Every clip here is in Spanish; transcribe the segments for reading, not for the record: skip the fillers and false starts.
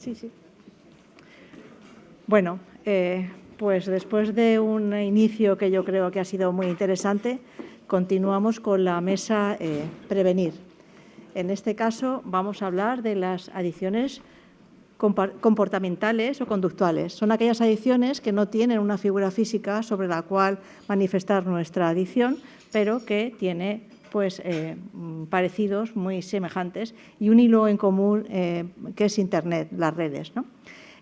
Sí, sí. Bueno, pues después de un inicio que yo creo que ha sido muy interesante, continuamos con la mesa Prevenir. En este caso vamos a hablar de las adicciones comportamentales o conductuales. Son aquellas adicciones que no tienen una figura física sobre la cual manifestar nuestra adicción, pero que tiene parecidos muy semejantes y un hilo en común que es Internet, las redes, ¿no?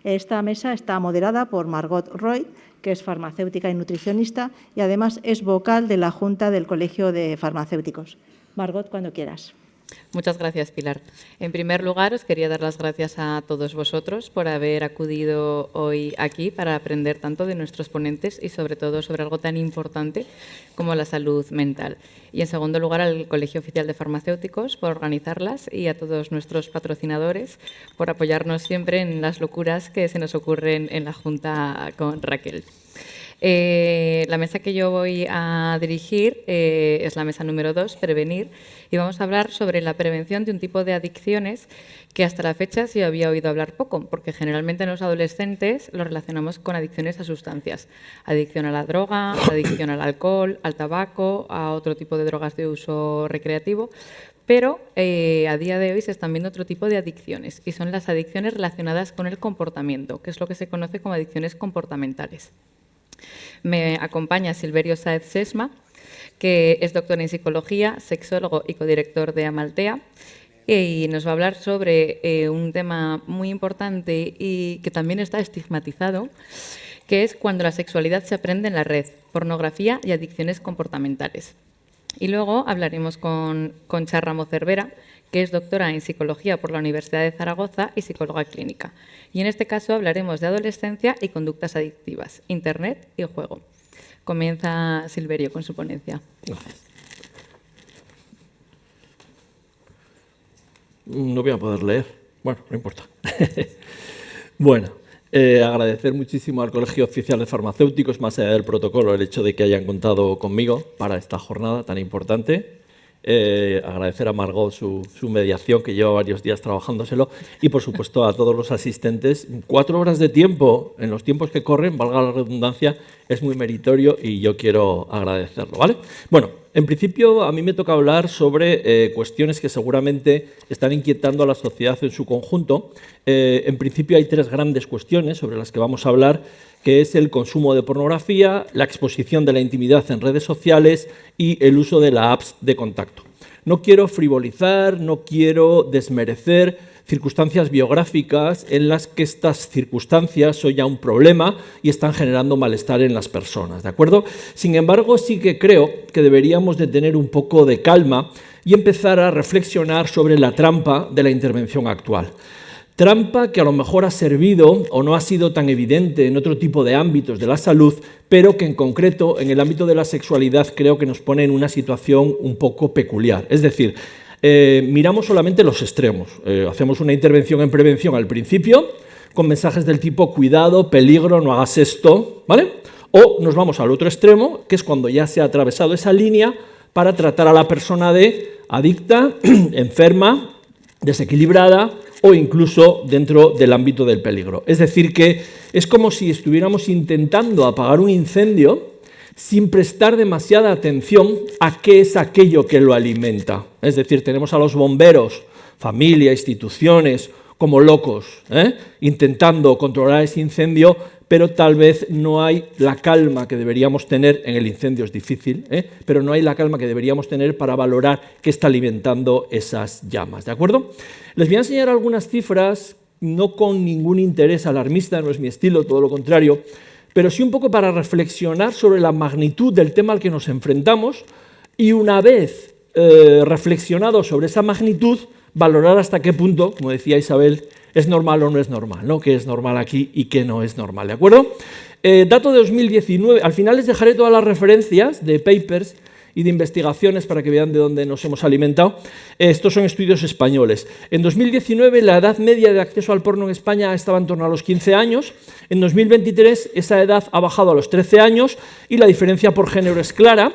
Esta mesa está moderada por Margot Roy, que es farmacéutica y nutricionista y además es vocal de la Junta del Colegio de Farmacéuticos. Margot, cuando quieras. Muchas gracias, Pilar. En primer lugar, os quería dar las gracias a todos vosotros por haber acudido hoy aquí para aprender tanto de nuestros ponentes y, sobre todo, sobre algo tan importante como la salud mental. Y, en segundo lugar, al Colegio Oficial de Farmacéuticos por organizarlas y a todos nuestros patrocinadores por apoyarnos siempre en las locuras que se nos ocurren en la Junta con Raquel. La mesa que yo voy a dirigir es la mesa número 2, Prevenir, y vamos a hablar sobre la prevención de un tipo de adicciones que hasta la fecha sí había oído hablar poco, porque generalmente en los adolescentes lo relacionamos con adicciones a sustancias. Adicción a la droga, adicción al alcohol, al tabaco, a otro tipo de drogas de uso recreativo. Pero a día de hoy se están viendo otro tipo de adicciones, y son las adicciones relacionadas con el comportamiento, que es lo que se conoce como adicciones comportamentales. Me acompaña Silverio Sáez Sesma, que es doctor en psicología, sexólogo y codirector de Amaltea, y nos va a hablar sobre un tema muy importante y que también está estigmatizado, que es cuando la sexualidad se aprende en la red, pornografía y adicciones comportamentales. Y luego hablaremos con Concha Ramos Cervera, que es doctora en psicología por la Universidad de Zaragoza y psicóloga clínica. Y en este caso hablaremos de adolescencia y conductas adictivas, Internet y juego. Comienza Silverio con su ponencia. Gracias. No voy a poder leer. Bueno, no importa. Bueno, agradecer muchísimo al Colegio Oficial de Farmacéuticos, más allá del protocolo, el hecho de que hayan contado conmigo para esta jornada tan importante. Agradecer a Margot su mediación, que lleva varios días trabajándoselo, y por supuesto a todos los asistentes. 4 horas de tiempo en los tiempos que corren, valga la redundancia, es muy meritorio y yo quiero agradecerlo, ¿vale? Bueno, en principio a mí me toca hablar sobre cuestiones que seguramente están inquietando a la sociedad en su conjunto. En principio hay 3 grandes cuestiones sobre las que vamos a hablar, que es el consumo de pornografía, la exposición de la intimidad en redes sociales y el uso de las apps de contacto. No quiero frivolizar, no quiero desmerecer circunstancias biográficas en las que estas circunstancias son ya un problema y están generando malestar en las personas, ¿de acuerdo? Sin embargo, sí que creo que deberíamos de tener un poco de calma y empezar a reflexionar sobre la trampa de la intervención actual. Trampa que a lo mejor ha servido o no ha sido tan evidente en otro tipo de ámbitos de la salud, pero que en concreto en el ámbito de la sexualidad creo que nos pone en una situación un poco peculiar. Es decir, miramos solamente los extremos. Hacemos una intervención en prevención al principio, con mensajes del tipo cuidado, peligro, no hagas esto, ¿vale? O nos vamos al otro extremo, que es cuando ya se ha atravesado esa línea para tratar a la persona de adicta, enferma, desequilibrada, o incluso dentro del ámbito del peligro. Es decir, que es como si estuviéramos intentando apagar un incendio sin prestar demasiada atención a qué es aquello que lo alimenta. Es decir, tenemos a los bomberos, familia, instituciones, como locos, intentando controlar ese incendio, pero tal vez no hay la calma que deberíamos tener, en el incendio es difícil, pero no hay la calma que deberíamos tener para valorar qué está alimentando esas llamas, ¿de acuerdo? Les voy a enseñar algunas cifras, no con ningún interés alarmista, no es mi estilo, todo lo contrario, pero sí un poco para reflexionar sobre la magnitud del tema al que nos enfrentamos y una vez reflexionado sobre esa magnitud, valorar hasta qué punto, como decía Isabel, es normal o no es normal, ¿no? Qué es normal aquí y qué no es normal, ¿de acuerdo? Dato de 2019, al final les dejaré todas las referencias de papers y de investigaciones para que vean de dónde nos hemos alimentado. Estos son estudios españoles. En 2019 la edad media de acceso al porno en España estaba en torno a los 15 años. En 2023 esa edad ha bajado a los 13 años y la diferencia por género es clara.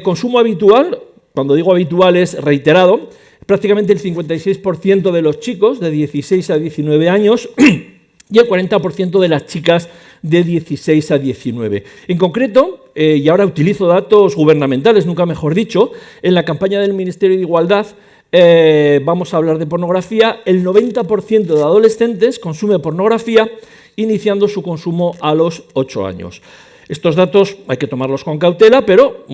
Consumo habitual, cuando digo habitual es reiterado, prácticamente el 56% de los chicos de 16 a 19 años y el 40% de las chicas de 16 a 19. En concreto, y ahora utilizo datos gubernamentales, nunca mejor dicho, en la campaña del Ministerio de Igualdad vamos a hablar de pornografía, el 90% de adolescentes consume pornografía iniciando su consumo a los 8 años. Estos datos hay que tomarlos con cautela, pero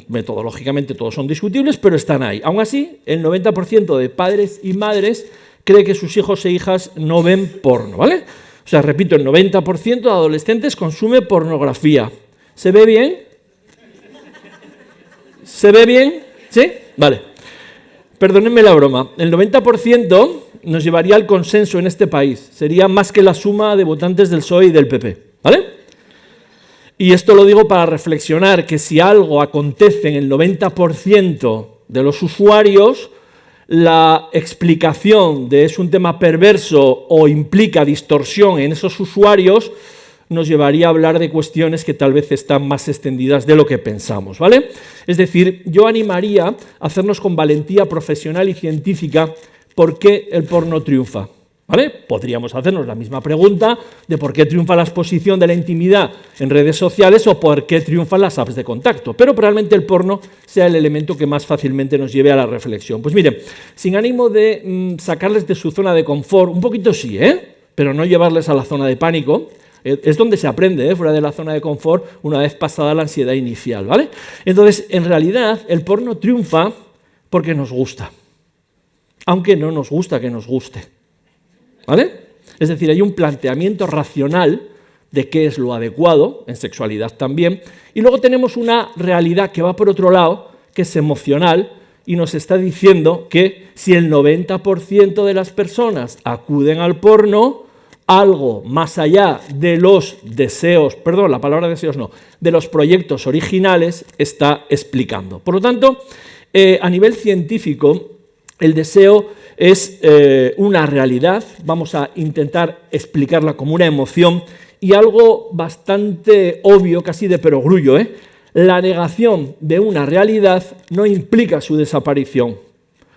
metodológicamente todos son discutibles, pero están ahí. Aún así, el 90% de padres y madres cree que sus hijos e hijas no ven porno, ¿vale? O sea, repito, el 90% de adolescentes consume pornografía. ¿Se ve bien? ¿Se ve bien? ¿Sí? Vale. Perdónenme la broma. El 90% nos llevaría al consenso en este país. Sería más que la suma de votantes del PSOE y del PP, ¿vale? Y esto lo digo para reflexionar que si algo acontece en el 90% de los usuarios, la explicación de es un tema perverso o implica distorsión en esos usuarios nos llevaría a hablar de cuestiones que tal vez están más extendidas de lo que pensamos, ¿vale? Es decir, yo animaría a hacernos con valentía profesional y científica por qué el porno triunfa, ¿vale? Podríamos hacernos la misma pregunta de por qué triunfa la exposición de la intimidad en redes sociales o por qué triunfan las apps de contacto, pero probablemente el porno sea el elemento que más fácilmente nos lleve a la reflexión. Pues miren, sin ánimo de sacarles de su zona de confort, un poquito sí, pero no llevarles a la zona de pánico. Es donde se aprende, fuera de la zona de confort, una vez pasada la ansiedad inicial, ¿vale? Entonces, en realidad, el porno triunfa porque nos gusta, aunque no nos gusta que nos guste, ¿vale? Es decir, hay un planteamiento racional de qué es lo adecuado, en sexualidad también, y luego tenemos una realidad que va por otro lado, que es emocional, y nos está diciendo que si el 90% de las personas acuden al porno, algo más allá de los deseos, perdón, la palabra deseos no, de los proyectos originales está explicando. Por lo tanto, a nivel científico, el deseo es una realidad, vamos a intentar explicarla como una emoción y algo bastante obvio, casi de perogrullo, la negación de una realidad no implica su desaparición,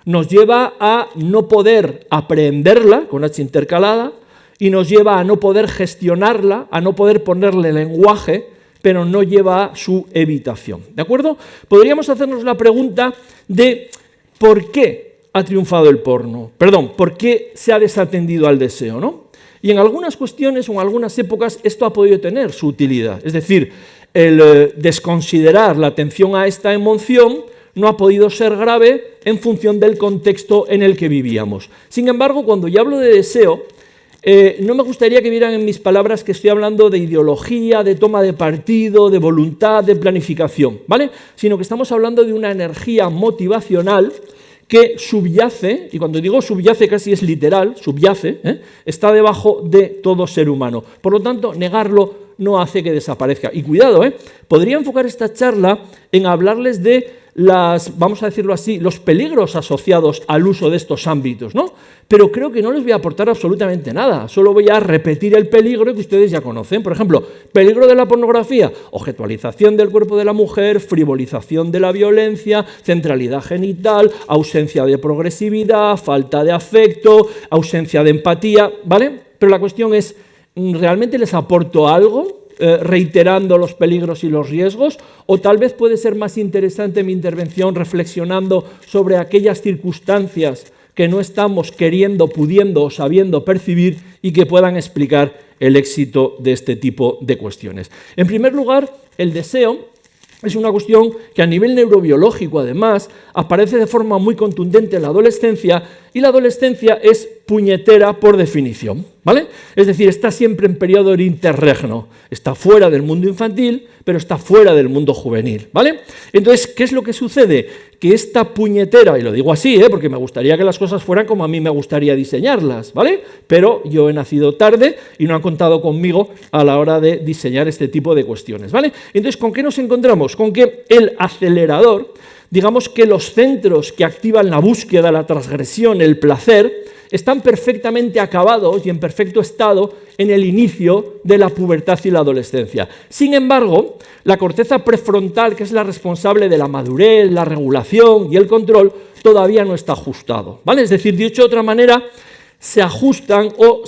nos lleva a no poder aprehenderla, con H intercalada, y nos lleva a no poder gestionarla, a no poder ponerle lenguaje, pero no lleva a su evitación. ¿De acuerdo? Podríamos hacernos la pregunta de ¿por qué ha triunfado el porno? Perdón, ¿por qué se ha desatendido al deseo, ¿no? Y en algunas cuestiones o en algunas épocas esto ha podido tener su utilidad. Es decir, el desconsiderar la atención a esta emoción no ha podido ser grave en función del contexto en el que vivíamos. Sin embargo, cuando yo hablo de deseo, no me gustaría que vieran en mis palabras que estoy hablando de ideología, de toma de partido, de voluntad, de planificación, ¿vale? Sino que estamos hablando de una energía motivacional que subyace, y cuando digo subyace casi es literal, subyace, está debajo de todo ser humano. Por lo tanto, negarlo no hace que desaparezca. Y cuidado, podría enfocar esta charla en hablarles de vamos a decirlo así, los peligros asociados al uso de estos ámbitos, ¿no? Pero creo que no les voy a aportar absolutamente nada, solo voy a repetir el peligro que ustedes ya conocen. Por ejemplo, peligro de la pornografía, objetualización del cuerpo de la mujer, frivolización de la violencia, centralidad genital, ausencia de progresividad, falta de afecto, ausencia de empatía, ¿vale? Pero la cuestión es, ¿realmente les aporto algo? Reiterando los peligros y los riesgos, o tal vez puede ser más interesante mi intervención reflexionando sobre aquellas circunstancias que no estamos queriendo, pudiendo o sabiendo percibir y que puedan explicar el éxito de este tipo de cuestiones. En primer lugar, el deseo es una cuestión que a nivel neurobiológico, además, aparece de forma muy contundente en la adolescencia, y la adolescencia es puñetera por definición, ¿vale? Es decir, está siempre en periodo de interregno, está fuera del mundo infantil, pero está fuera del mundo juvenil, ¿vale? Entonces, ¿qué es lo que sucede? Que esta puñetera, y lo digo así, porque me gustaría que las cosas fueran como a mí me gustaría diseñarlas, ¿vale? Pero yo he nacido tarde y no han contado conmigo a la hora de diseñar este tipo de cuestiones, ¿vale? Entonces, ¿con qué nos encontramos? Con que el acelerador, digamos que los centros que activan la búsqueda, la transgresión, el placer, están perfectamente acabados y en perfecto estado en el inicio de la pubertad y la adolescencia. Sin embargo, la corteza prefrontal, que es la responsable de la madurez, la regulación y el control, todavía no está ajustado, ¿vale? Es decir, dicho de otra manera, se ajustan o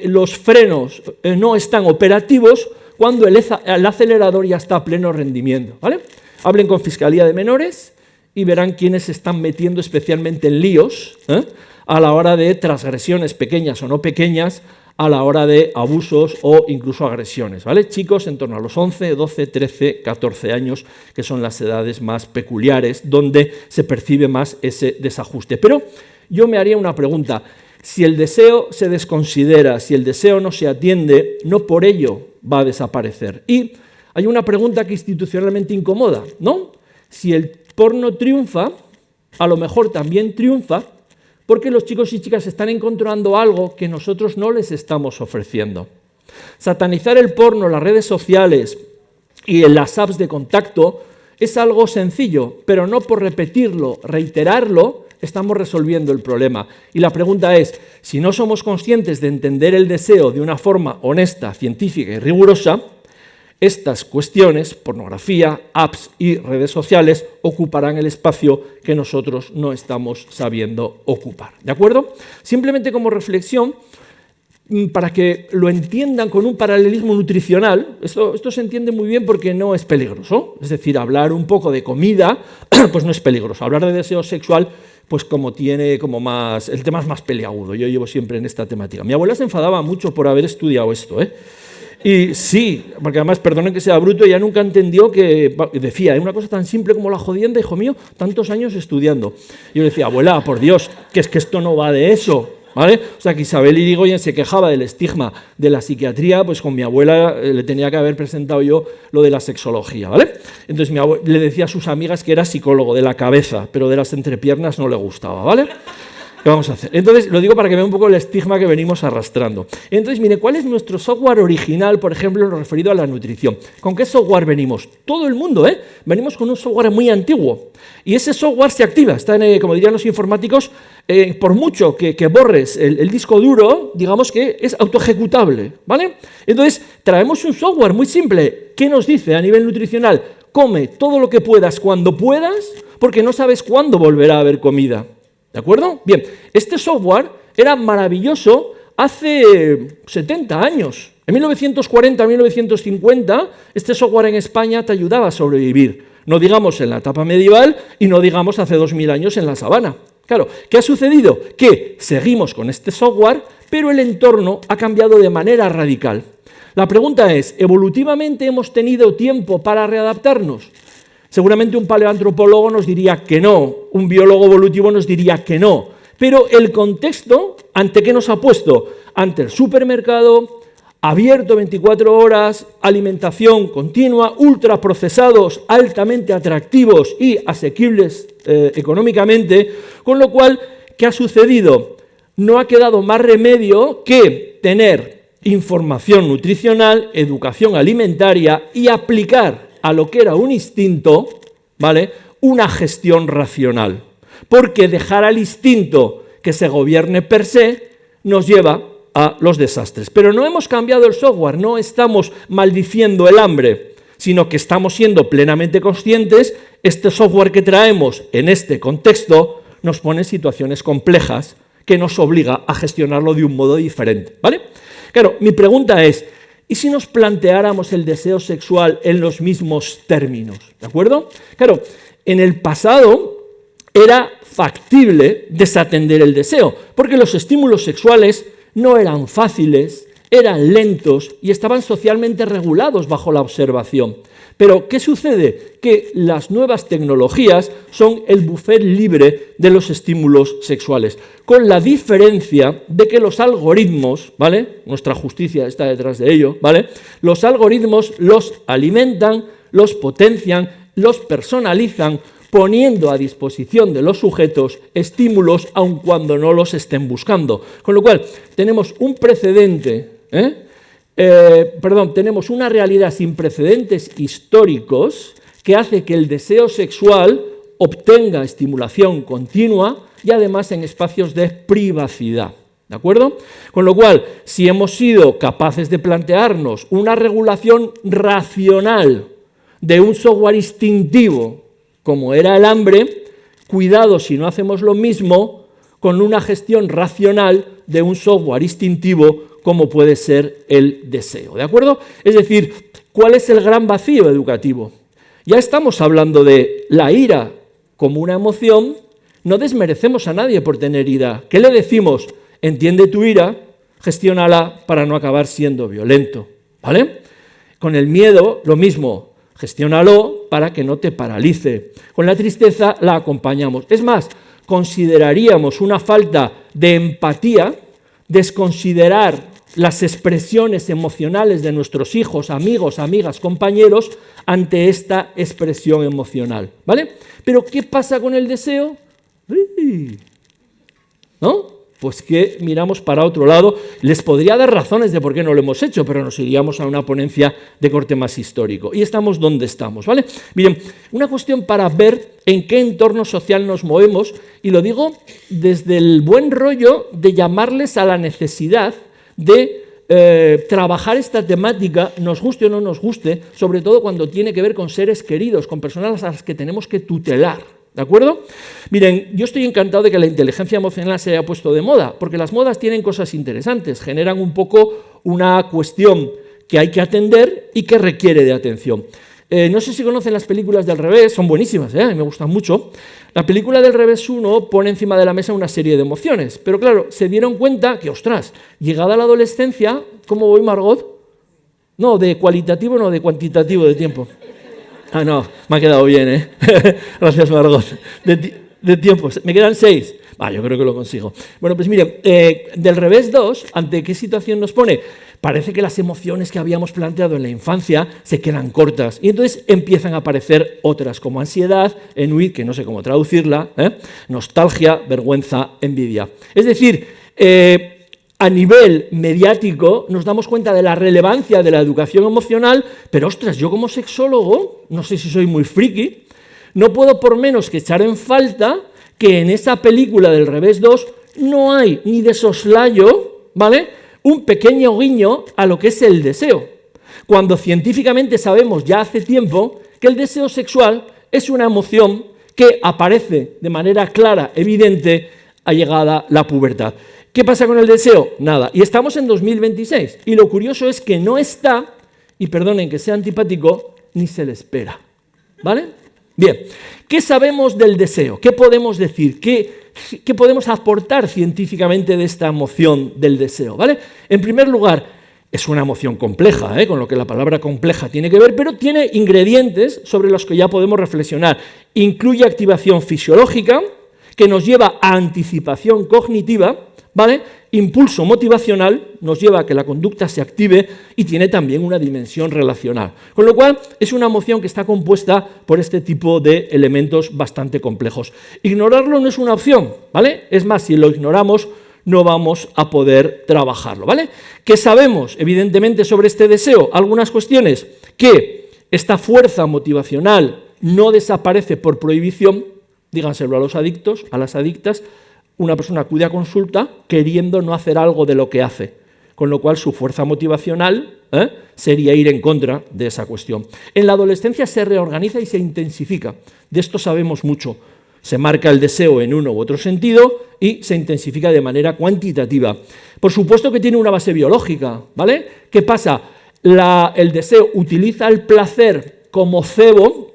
los frenos no están operativos cuando el acelerador ya está a pleno rendimiento, ¿vale? Hablen con Fiscalía de Menores y verán quiénes se están metiendo especialmente en líos a la hora de transgresiones pequeñas o no pequeñas, a la hora de abusos o incluso agresiones, ¿vale? Chicos en torno a los 11, 12, 13, 14 años, que son las edades más peculiares, donde se percibe más ese desajuste. Pero yo me haría una pregunta. Si el deseo se desconsidera, si el deseo no se atiende, no por ello va a desaparecer. Y hay una pregunta que institucionalmente incomoda, ¿no? Si el porno triunfa, a lo mejor también triunfa porque los chicos y chicas están encontrando algo que nosotros no les estamos ofreciendo. Satanizar el porno, las redes sociales y las apps de contacto es algo sencillo, pero no por repetirlo, reiterarlo, estamos resolviendo el problema. Y la pregunta es, si no somos conscientes de entender el deseo de una forma honesta, científica y rigurosa, estas cuestiones, pornografía, apps y redes sociales, ocuparán el espacio que nosotros no estamos sabiendo ocupar. ¿De acuerdo? Simplemente como reflexión, para que lo entiendan con un paralelismo nutricional, esto se entiende muy bien porque no es peligroso. Es decir, hablar un poco de comida, pues no es peligroso. Hablar de deseo sexual, pues como tiene como más, el tema es más peliagudo. Yo llevo siempre en esta temática. Mi abuela se enfadaba mucho por haber estudiado esto, Y sí, porque además, perdonen que sea bruto, ella nunca entendió que, decía, es una cosa tan simple como la jodienda, hijo mío, tantos años estudiando. Y yo le decía, abuela, por Dios, que es que esto no va de eso, ¿vale? O sea, que Isabel Irigoyen se quejaba del estigma de la psiquiatría, pues con mi abuela le tenía que haber presentado yo lo de la sexología, ¿vale? Entonces mi abuela le decía a sus amigas que era psicólogo de la cabeza, pero de las entrepiernas no le gustaba, ¿vale? ¿Qué vamos a hacer? Entonces, lo digo para que vean un poco el estigma que venimos arrastrando. Entonces, mire, ¿cuál es nuestro software original, por ejemplo, en lo referido a la nutrición? ¿Con qué software venimos? Todo el mundo, Venimos con un software muy antiguo. Y ese software se activa, está como dirían los informáticos, por mucho que borres el disco duro, digamos que es autoejecutable, ¿vale? Entonces, traemos un software muy simple. ¿Qué nos dice a nivel nutricional? Come todo lo que puedas cuando puedas, porque no sabes cuándo volverá a haber comida. ¿De acuerdo? Bien, este software era maravilloso hace 70 años. En 1940, 1950, este software en España te ayudaba a sobrevivir. No digamos en la etapa medieval y no digamos hace 2000 años en la sabana. Claro, ¿qué ha sucedido? Que seguimos con este software, pero el entorno ha cambiado de manera radical. La pregunta es, ¿evolutivamente hemos tenido tiempo para readaptarnos? Seguramente un paleoantropólogo nos diría que no, un biólogo evolutivo nos diría que no, pero el contexto, ¿ante qué nos ha puesto? Ante el supermercado, abierto 24 horas, alimentación continua, ultraprocesados, altamente atractivos y asequibles económicamente, con lo cual, ¿qué ha sucedido? No ha quedado más remedio que tener información nutricional, educación alimentaria y aplicar a lo que era un instinto, ¿vale?, una gestión racional. Porque dejar al instinto que se gobierne per se nos lleva a los desastres. Pero no hemos cambiado el software, no estamos maldiciendo el hambre, sino que estamos siendo plenamente conscientes. Este software que traemos en este contexto nos pone en situaciones complejas que nos obliga a gestionarlo de un modo diferente, ¿vale? Claro, mi pregunta es, ¿y si nos planteáramos el deseo sexual en los mismos términos? ¿De acuerdo? Claro, en el pasado era factible desatender el deseo, porque los estímulos sexuales no eran fáciles, eran lentos y estaban socialmente regulados bajo la observación. Pero, ¿qué sucede? Que las nuevas tecnologías son el buffet libre de los estímulos sexuales, con la diferencia de que los algoritmos, ¿vale?, nuestra justicia está detrás de ello, ¿vale?, los algoritmos los alimentan, los potencian, los personalizan, poniendo a disposición de los sujetos estímulos aun cuando no los estén buscando. Con lo cual, tenemos un precedente, tenemos una realidad sin precedentes históricos que hace que el deseo sexual obtenga estimulación continua y además en espacios de privacidad. ¿De acuerdo? Con lo cual, si hemos sido capaces de plantearnos una regulación racional de un software instintivo, como era el hambre, cuidado si no hacemos lo mismo con una gestión racional de un software instintivo, como puede ser el deseo. ¿De acuerdo? Es decir, ¿cuál es el gran vacío educativo? Ya estamos hablando de la ira como una emoción, no desmerecemos a nadie por tener ira. ¿Qué le decimos? Entiende tu ira, gestiónala para no acabar siendo violento, ¿vale? Con el miedo, lo mismo, gestiónalo para que no te paralice. Con la tristeza la acompañamos. Es más, consideraríamos una falta de empatía desconsiderar las expresiones emocionales de nuestros hijos, amigos, amigas, compañeros ante esta expresión emocional, ¿vale? Pero ¿qué pasa con el deseo? ¿No? Pues que miramos para otro lado. Les podría dar razones de por qué no lo hemos hecho, pero nos iríamos a una ponencia de corte más histórico. Y estamos donde estamos, ¿vale? Miren, una cuestión para ver en qué entorno social nos movemos, y lo digo desde el buen rollo de llamarles a la necesidad de trabajar esta temática, nos guste o no nos guste, sobre todo cuando tiene que ver con seres queridos, con personas a las que tenemos que tutelar. ¿De acuerdo? Miren, yo estoy encantado de que la inteligencia emocional se haya puesto de moda, porque las modas tienen cosas interesantes, generan un poco una cuestión que hay que atender y que requiere de atención. No sé si conocen las películas del revés, son buenísimas, me gustan mucho. La película del revés 1 pone encima de la mesa una serie de emociones, pero claro, se dieron cuenta que, ostras, llegada la adolescencia, ¿cómo voy, Margot? No, de cualitativo, no, de cuantitativo de tiempo. Ah, no, me ha quedado bien, Gracias, Margot. De tiempo, me quedan 6. Yo creo que lo consigo. Bueno, pues miren, del revés 2, ¿ante qué situación nos pone? Parece que las emociones que habíamos planteado en la infancia se quedan cortas y entonces empiezan a aparecer otras, como ansiedad, ennui, que no sé cómo traducirla, nostalgia, vergüenza, envidia. Es decir, a nivel mediático nos damos cuenta de la relevancia de la educación emocional, pero ostras, yo como sexólogo, no sé si soy muy friki, no puedo por menos que echar en falta que en esa película del revés 2 no hay ni de soslayo, ¿vale?, un pequeño guiño a lo que es el deseo, cuando científicamente sabemos ya hace tiempo que el deseo sexual es una emoción que aparece de manera clara, evidente, a llegada la pubertad. ¿Qué pasa con el deseo? Nada. Y estamos en 2026. Y lo curioso es que no está, y perdonen que sea antipático, ni se le espera. ¿Vale? Bien. ¿Qué sabemos del deseo? ¿Qué podemos decir? ¿Qué podemos aportar científicamente de esta emoción del deseo? ¿Vale? En primer lugar, es una emoción compleja, con lo que la palabra compleja tiene que ver, pero tiene ingredientes sobre los que ya podemos reflexionar. Incluye activación fisiológica, que nos lleva a anticipación cognitiva, ¿vale? Impulso motivacional, nos lleva a que la conducta se active y tiene también una dimensión relacional. Con lo cual, es una emoción que está compuesta por este tipo de elementos bastante complejos. Ignorarlo no es una opción, ¿vale? Es más, si lo ignoramos, no vamos a poder trabajarlo, ¿vale? ¿Qué sabemos, evidentemente, sobre este deseo? Algunas cuestiones, que esta fuerza motivacional no desaparece por prohibición, díganselo a los adictos, a las adictas. Una persona acude a consulta queriendo no hacer algo de lo que hace, con lo cual su fuerza motivacional sería ir en contra de esa cuestión. En la adolescencia se reorganiza y se intensifica, de esto sabemos mucho. Se marca el deseo en uno u otro sentido y se intensifica de manera cuantitativa. Por supuesto que tiene una base biológica, ¿vale? ¿Qué pasa? El deseo utiliza el placer como cebo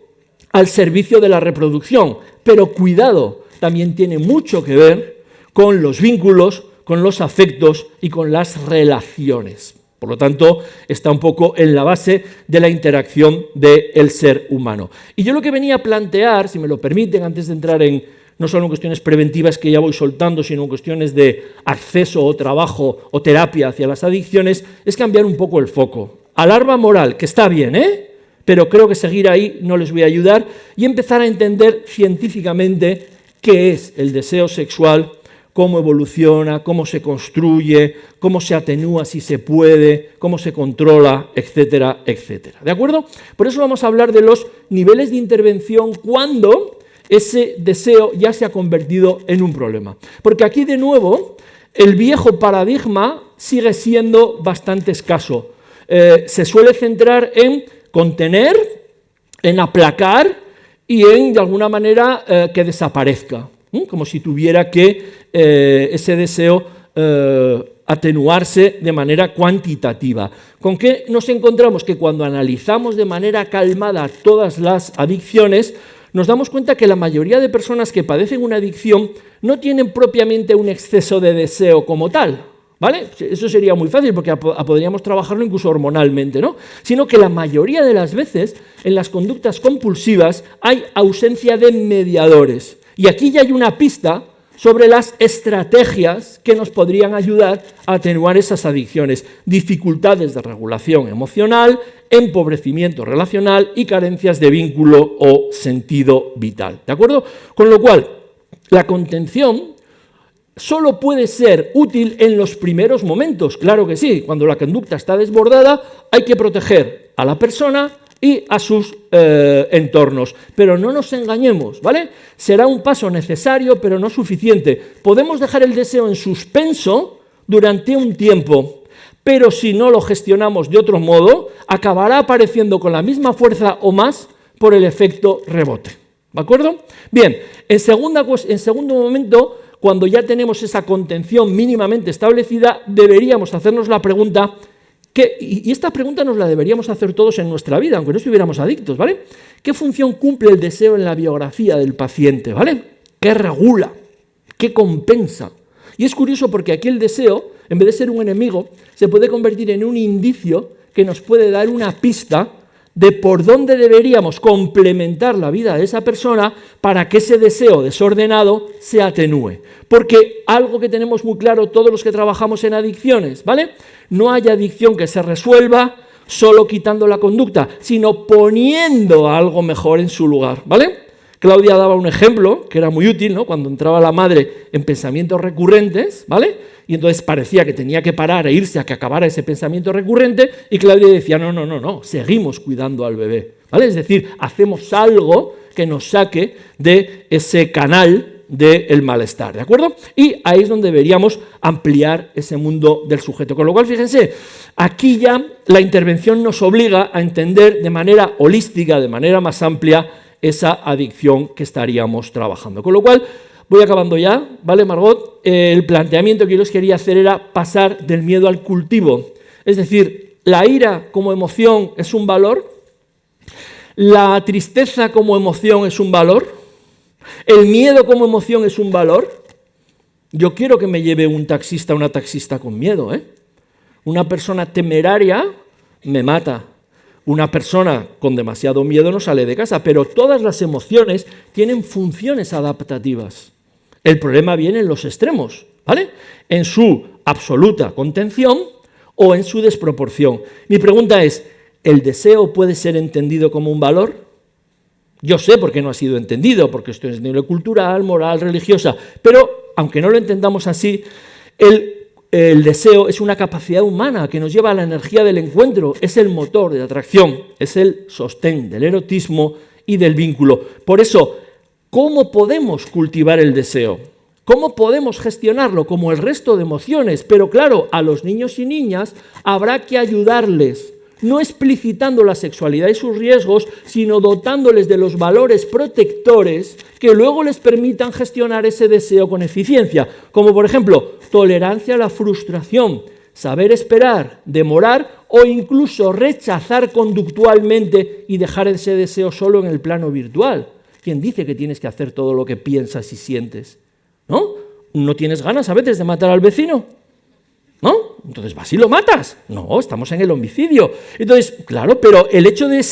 al servicio de la reproducción, pero cuidado, también tiene mucho que ver con los vínculos, con los afectos y con las relaciones. Por lo tanto, está un poco en la base de la interacción del ser humano. Y yo lo que venía a plantear, si me lo permiten, antes de entrar en no solo en cuestiones preventivas que ya voy soltando, sino en cuestiones de acceso o trabajo o terapia hacia las adicciones, es cambiar un poco el foco. Alarma moral, que está bien, pero creo que seguir ahí no les voy a ayudar, y empezar a entender científicamente qué es el deseo sexual, cómo evoluciona, cómo se construye, cómo se atenúa si se puede, cómo se controla, etcétera, etcétera. ¿De acuerdo? Por eso vamos a hablar de los niveles de intervención cuando ese deseo ya se ha convertido en un problema. Porque aquí, de nuevo, el viejo paradigma sigue siendo bastante escaso. Se suele centrar en contener, en aplacar y en, de alguna manera, que desaparezca, como si tuviera que ese deseo atenuarse de manera cuantitativa. ¿Con qué nos encontramos? Que cuando analizamos de manera calmada todas las adicciones, nos damos cuenta que la mayoría de personas que padecen una adicción no tienen propiamente un exceso de deseo como tal, ¿vale? Eso sería muy fácil porque podríamos trabajarlo incluso hormonalmente, ¿no? Sino que la mayoría de las veces en las conductas compulsivas hay ausencia de mediadores. Y aquí ya hay una pista sobre las estrategias que nos podrían ayudar a atenuar esas adicciones: dificultades de regulación emocional, empobrecimiento relacional y carencias de vínculo o sentido vital. ¿De acuerdo? Con lo cual, la contención solo puede ser útil en los primeros momentos, claro que sí. Cuando la conducta está desbordada, hay que proteger a la persona y a sus entornos. Pero no nos engañemos, ¿vale? Será un paso necesario, pero no suficiente. Podemos dejar el deseo en suspenso durante un tiempo, pero si no lo gestionamos de otro modo, acabará apareciendo con la misma fuerza o más por el efecto rebote. ¿De acuerdo? Bien, en segundo momento, cuando ya tenemos esa contención mínimamente establecida, deberíamos hacernos la pregunta, y esta pregunta nos la deberíamos hacer todos en nuestra vida, aunque no estuviéramos adictos, ¿vale? ¿Qué función cumple el deseo en la biografía del paciente, ¿vale? ¿Qué regula? ¿Qué compensa? Y es curioso porque aquí el deseo, en vez de ser un enemigo, se puede convertir en un indicio que nos puede dar una pista de por dónde deberíamos complementar la vida de esa persona para que ese deseo desordenado se atenúe. Porque algo que tenemos muy claro todos los que trabajamos en adicciones, ¿vale? No hay adicción que se resuelva solo quitando la conducta, sino poniendo algo mejor en su lugar, ¿vale? Claudia daba un ejemplo que era muy útil, ¿no? Cuando entraba la madre en pensamientos recurrentes, ¿vale? Y entonces parecía que tenía que parar e irse a que acabara ese pensamiento recurrente, y Claudia decía, no, seguimos cuidando al bebé, ¿vale? Es decir, hacemos algo que nos saque de ese canal del malestar, ¿de acuerdo? Y ahí es donde deberíamos ampliar ese mundo del sujeto. Con lo cual, fíjense, aquí ya la intervención nos obliga a entender de manera holística, de manera más amplia, esa adicción que estaríamos trabajando. Con lo cual, voy acabando ya, ¿vale, Margot? El planteamiento que yo les quería hacer era pasar del miedo al cultivo. Es decir, la ira como emoción es un valor, la tristeza como emoción es un valor, el miedo como emoción es un valor. Yo quiero que me lleve un taxista, una taxista con miedo, ¿eh? Una persona temeraria me mata. Una persona con demasiado miedo no sale de casa, pero todas las emociones tienen funciones adaptativas. El problema viene en los extremos, ¿vale? En su absoluta contención o en su desproporción. Mi pregunta es, ¿el deseo puede ser entendido como un valor? Yo sé por qué no ha sido entendido, porque esto es de nivel cultural, moral, religiosa, pero aunque no lo entendamos así, el deseo es una capacidad humana que nos lleva a la energía del encuentro, es el motor de la atracción, es el sostén del erotismo y del vínculo. Por eso, ¿cómo podemos cultivar el deseo? ¿Cómo podemos gestionarlo? Como el resto de emociones, pero claro, a los niños y niñas habrá que ayudarles, no explicitando la sexualidad y sus riesgos, sino dotándoles de los valores protectores que luego les permitan gestionar ese deseo con eficiencia, como por ejemplo, tolerancia a la frustración, saber esperar, demorar o incluso rechazar conductualmente y dejar ese deseo solo en el plano virtual. ¿Quién dice que tienes que hacer todo lo que piensas y sientes? ¿No? ¿No tienes ganas a veces de matar al vecino? ¿No? Entonces vas y lo matas. No, estamos en el homicidio. Entonces, claro, pero el hecho de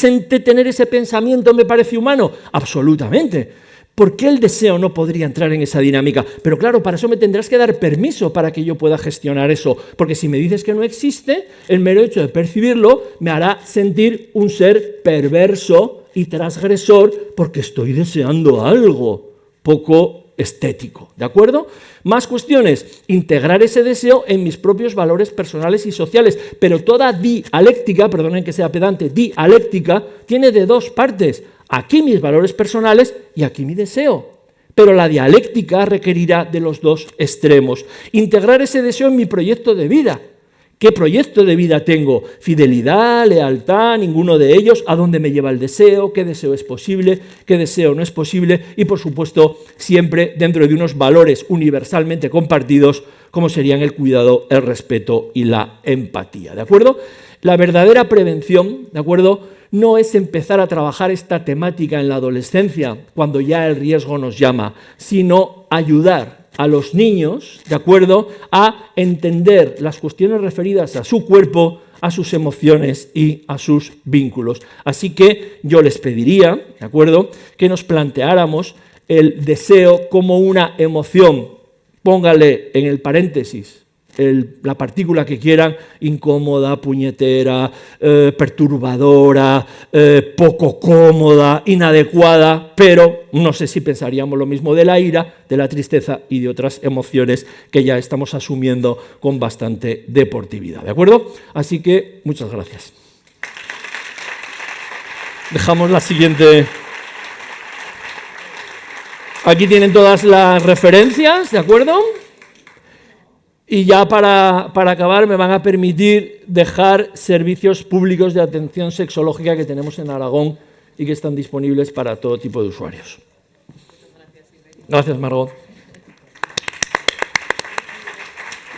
tener ese pensamiento me parece humano. Absolutamente. ¿Por qué el deseo no podría entrar en esa dinámica? Pero claro, para eso me tendrás que dar permiso para que yo pueda gestionar eso. Porque si me dices que no existe, el mero hecho de percibirlo me hará sentir un ser perverso y transgresor porque estoy deseando algo poco estético, ¿de acuerdo? Más cuestiones, integrar ese deseo en mis propios valores personales y sociales, pero toda dialéctica, perdonen que sea pedante, dialéctica, tiene de dos partes, aquí mis valores personales y aquí mi deseo. pero la dialéctica requerirá de los dos extremos. Integrar ese deseo en mi proyecto de vida. ¿Qué proyecto de vida tengo? ¿Fidelidad, lealtad, ninguno de ellos? ¿A dónde me lleva el deseo? ¿Qué deseo es posible? ¿Qué deseo no es posible? Y, por supuesto, siempre dentro de unos valores universalmente compartidos, como serían el cuidado, el respeto y la empatía, ¿de acuerdo? La verdadera prevención, ¿de acuerdo?, no es empezar a trabajar esta temática en la adolescencia, cuando ya el riesgo nos llama, sino ayudar a los niños, ¿de acuerdo?, a entender las cuestiones referidas a su cuerpo, a sus emociones y a sus vínculos. Así que yo les pediría, ¿de acuerdo?, que nos planteáramos el deseo como una emoción. Póngale en el paréntesis la partícula que quieran, incómoda, puñetera, perturbadora, poco cómoda, inadecuada, pero no sé si pensaríamos lo mismo de la ira, de la tristeza y de otras emociones que ya estamos asumiendo con bastante deportividad, ¿de acuerdo? Así que muchas gracias. Dejamos la siguiente. Aquí tienen todas las referencias, ¿de acuerdo? Y ya para acabar me van a permitir dejar servicios públicos de atención sexológica que tenemos en Aragón y que están disponibles para todo tipo de usuarios. Gracias, Margot.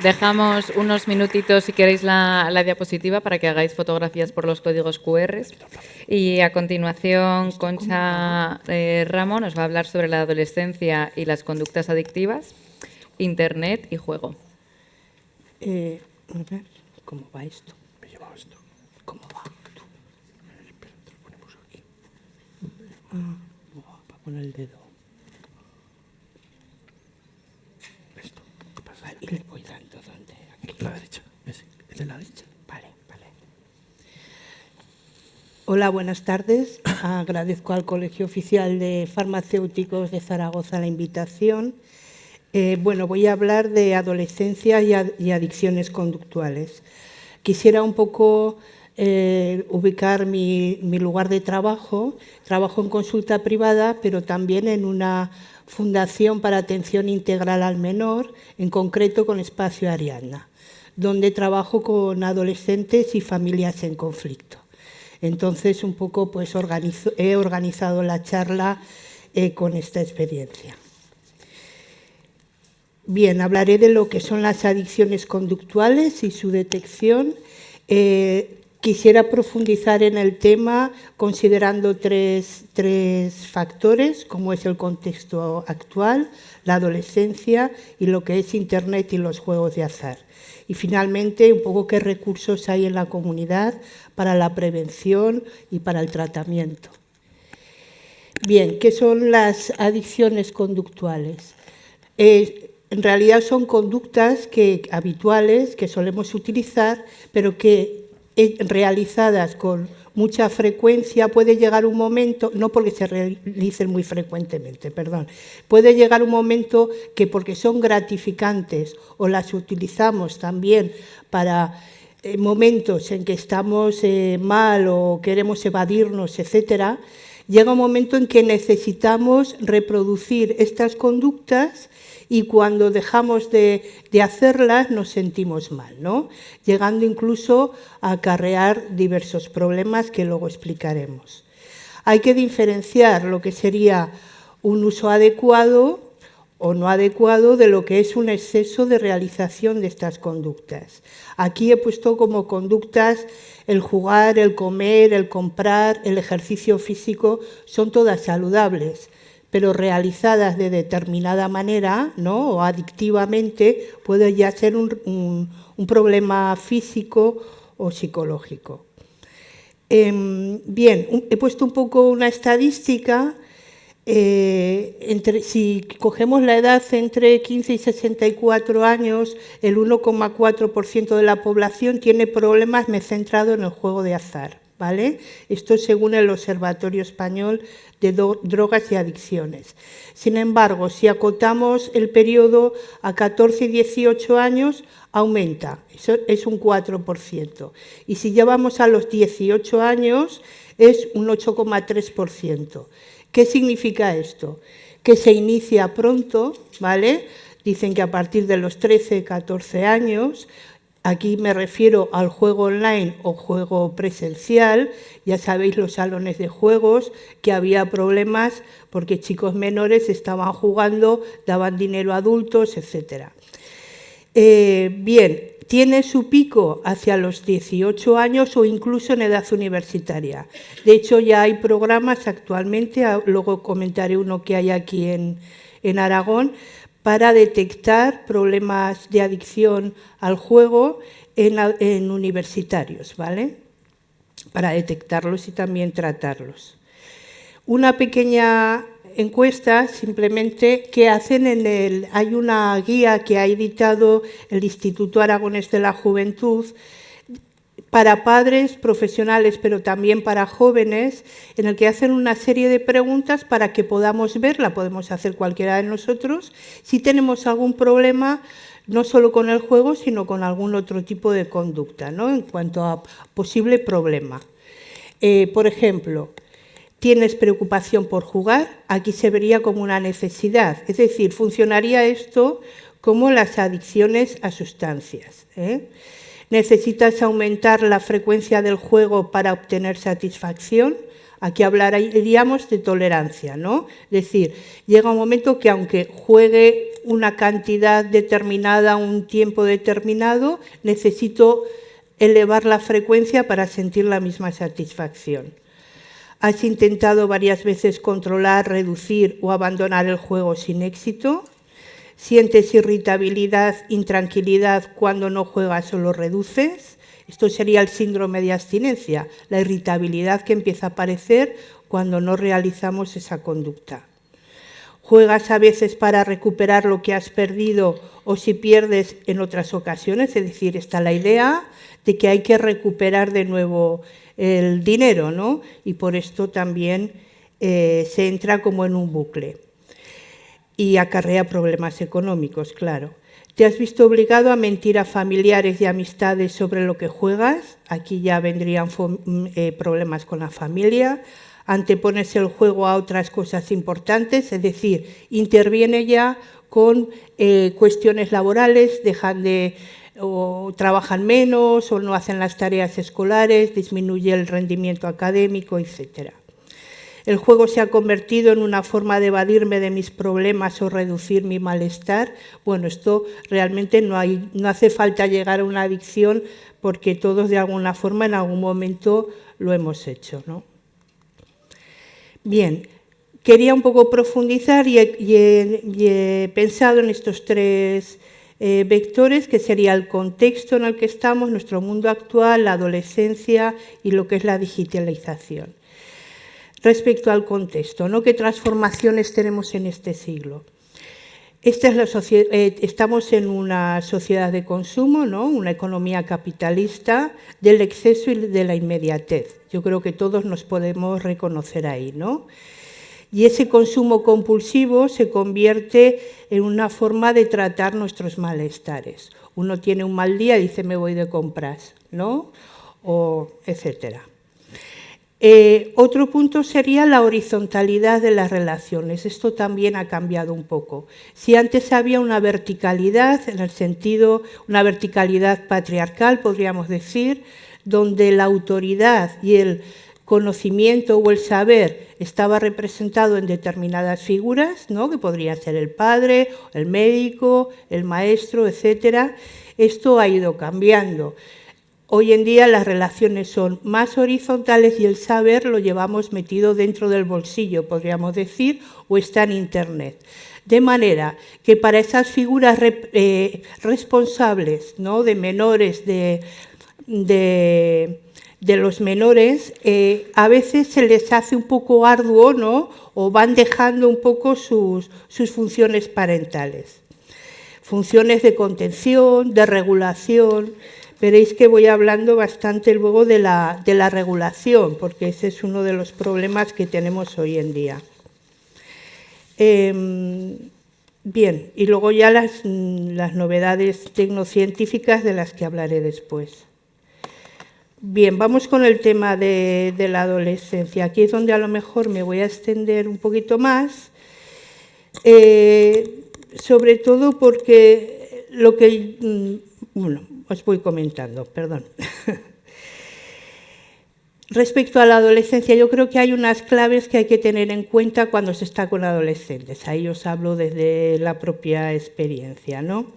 Dejamos unos minutitos, si queréis, la diapositiva para que hagáis fotografías por los códigos QR. Y a continuación, Concha Ramo nos va a hablar sobre la adolescencia y las conductas adictivas, Internet y juego. A ver, ¿cómo va esto? Me he llevado esto. ¿Cómo va? Espera, te lo ponemos aquí. Para poner el dedo. Esto. ¿Qué pasa? Vale, y le voy dando donde. Aquí. La derecha. Ese. Es de la derecha. Vale. Hola, buenas tardes. Agradezco al Colegio Oficial de Farmacéuticos de Zaragoza la invitación. Bueno, voy a hablar de adolescencia y adicciones conductuales. Quisiera un poco ubicar mi lugar de trabajo. Trabajo en consulta privada, pero también en una fundación para atención integral al menor, en concreto con Espacio Ariadna, donde trabajo con adolescentes y familias en conflicto. Entonces, un poco pues he organizado la charla con esta experiencia. Bien, hablaré de lo que son las adicciones conductuales y su detección. Quisiera profundizar en el tema considerando tres factores, como es el contexto actual, la adolescencia y lo que es Internet y los juegos de azar. Y finalmente, un poco qué recursos hay en la comunidad para la prevención y para el tratamiento. Bien, ¿qué son las adicciones conductuales? En realidad son conductas habituales que solemos utilizar, pero que realizadas con mucha frecuencia puede llegar un momento, no porque se realicen muy frecuentemente, perdón, puede llegar un momento que porque son gratificantes o las utilizamos también para momentos en que estamos mal o queremos evadirnos, etcétera, llega un momento en que necesitamos reproducir estas conductas y cuando dejamos de hacerlas nos sentimos mal, ¿no? Llegando incluso a acarrear diversos problemas que luego explicaremos. Hay que diferenciar lo que sería un uso adecuado o no adecuado de lo que es un exceso de realización de estas conductas. Aquí he puesto como conductas el jugar, el comer, el comprar, el ejercicio físico, son todas saludables, pero realizadas de determinada manera, ¿no?, o adictivamente, puede ya ser un problema físico o psicológico. Bien, he puesto un poco una estadística. Si cogemos la edad entre 15 y 64 años, el 1,4% de la población tiene problemas, me he centrado en el juego de azar, ¿vale? Esto según el Observatorio Español de Drogas y Adicciones. Sin embargo, si acotamos el periodo a 14 y 18 años, aumenta, eso es un 4%. Y si ya vamos a los 18 años, es un 8,3%. ¿Qué significa esto? que se inicia pronto, ¿vale? Dicen que a partir de los 13, 14 años, aquí me refiero al juego online o juego presencial, ya sabéis los salones de juegos, que había problemas porque chicos menores estaban jugando, daban dinero a adultos, etc. Bien, tiene su pico hacia los 18 años o incluso en edad universitaria. De hecho, ya hay programas actualmente, luego comentaré uno que hay aquí en Aragón, para detectar problemas de adicción al juego en universitarios, ¿vale? Para detectarlos y también tratarlos. Una pequeña encuesta, simplemente, que hacen hay una guía que ha editado el Instituto Aragonés de la Juventud para padres, profesionales, pero también para jóvenes, en el que hacen una serie de preguntas para que podamos ver, la podemos hacer cualquiera de nosotros, si tenemos algún problema, no solo con el juego, sino con algún otro tipo de conducta, ¿no? En cuanto a posible problema. Por ejemplo, ¿tienes preocupación por jugar? Aquí se vería como una necesidad, es decir, funcionaría esto como las adicciones a sustancias, ¿Necesitas aumentar la frecuencia del juego para obtener satisfacción? Aquí hablaríamos de tolerancia, ¿no? Es decir, llega un momento que aunque juegue una cantidad determinada, un tiempo determinado, necesito elevar la frecuencia para sentir la misma satisfacción. ¿Has intentado varias veces controlar, reducir o abandonar el juego sin éxito? ¿Sientes irritabilidad, intranquilidad cuando no juegas o lo reduces? Esto sería el síndrome de abstinencia, la irritabilidad que empieza a aparecer cuando no realizamos esa conducta. ¿Juegas a veces para recuperar lo que has perdido o si pierdes en otras ocasiones? Es decir, está la idea de que hay que recuperar de nuevo el dinero, ¿no? Y por esto también se entra como en un bucle. Y acarrea problemas económicos, claro. ¿Te has visto obligado a mentir a familiares y amistades sobre lo que juegas? Aquí ya vendrían problemas con la familia. Antepones el juego a otras cosas importantes, es decir, interviene ya con cuestiones laborales, o trabajan menos o no hacen las tareas escolares, disminuye el rendimiento académico, etc. El juego se ha convertido en una forma de evadirme de mis problemas o reducir mi malestar. Bueno, esto realmente no hace falta llegar a una adicción porque todos de alguna forma en algún momento lo hemos hecho, ¿no? Bien, quería un poco profundizar y he pensado en estos tres vectores, que sería el contexto en el que estamos, nuestro mundo actual, la adolescencia y lo que es la digitalización. Respecto al contexto, ¿no? ¿Qué transformaciones tenemos en este siglo? Estamos en una sociedad de consumo, ¿no? Una economía capitalista del exceso y de la inmediatez. Yo creo que todos nos podemos reconocer ahí, ¿no? Y ese consumo compulsivo se convierte en una forma de tratar nuestros malestares. Uno tiene un mal día y dice me voy de compras, ¿no? O etcétera. Otro punto sería la horizontalidad de las relaciones. Esto también ha cambiado un poco. Si antes había una verticalidad, en el sentido, una verticalidad patriarcal, podríamos decir, donde la autoridad y el conocimiento o el saber estaba representado en determinadas figuras, ¿no? Que podría ser el padre, el médico, el maestro, etc. Esto ha ido cambiando. Hoy en día las relaciones son más horizontales y el saber lo llevamos metido dentro del bolsillo, podríamos decir, o está en Internet. De manera que para esas figuras responsables, ¿no? De menores, de los menores, a veces se les hace un poco arduo, ¿no? O van dejando un poco sus funciones parentales. Funciones de contención, de regulación. Veréis que voy hablando bastante luego de la regulación, porque ese es uno de los problemas que tenemos hoy en día. Bien, y luego ya las novedades tecnocientíficas de las que hablaré después. Bien, vamos con el tema de la adolescencia. Aquí es donde a lo mejor me voy a extender un poquito más. sobre todo porque lo que... Bueno, os voy comentando, perdón. Respecto a la adolescencia, yo creo que hay unas claves que hay que tener en cuenta cuando se está con adolescentes. Ahí os hablo desde la propia experiencia, ¿no?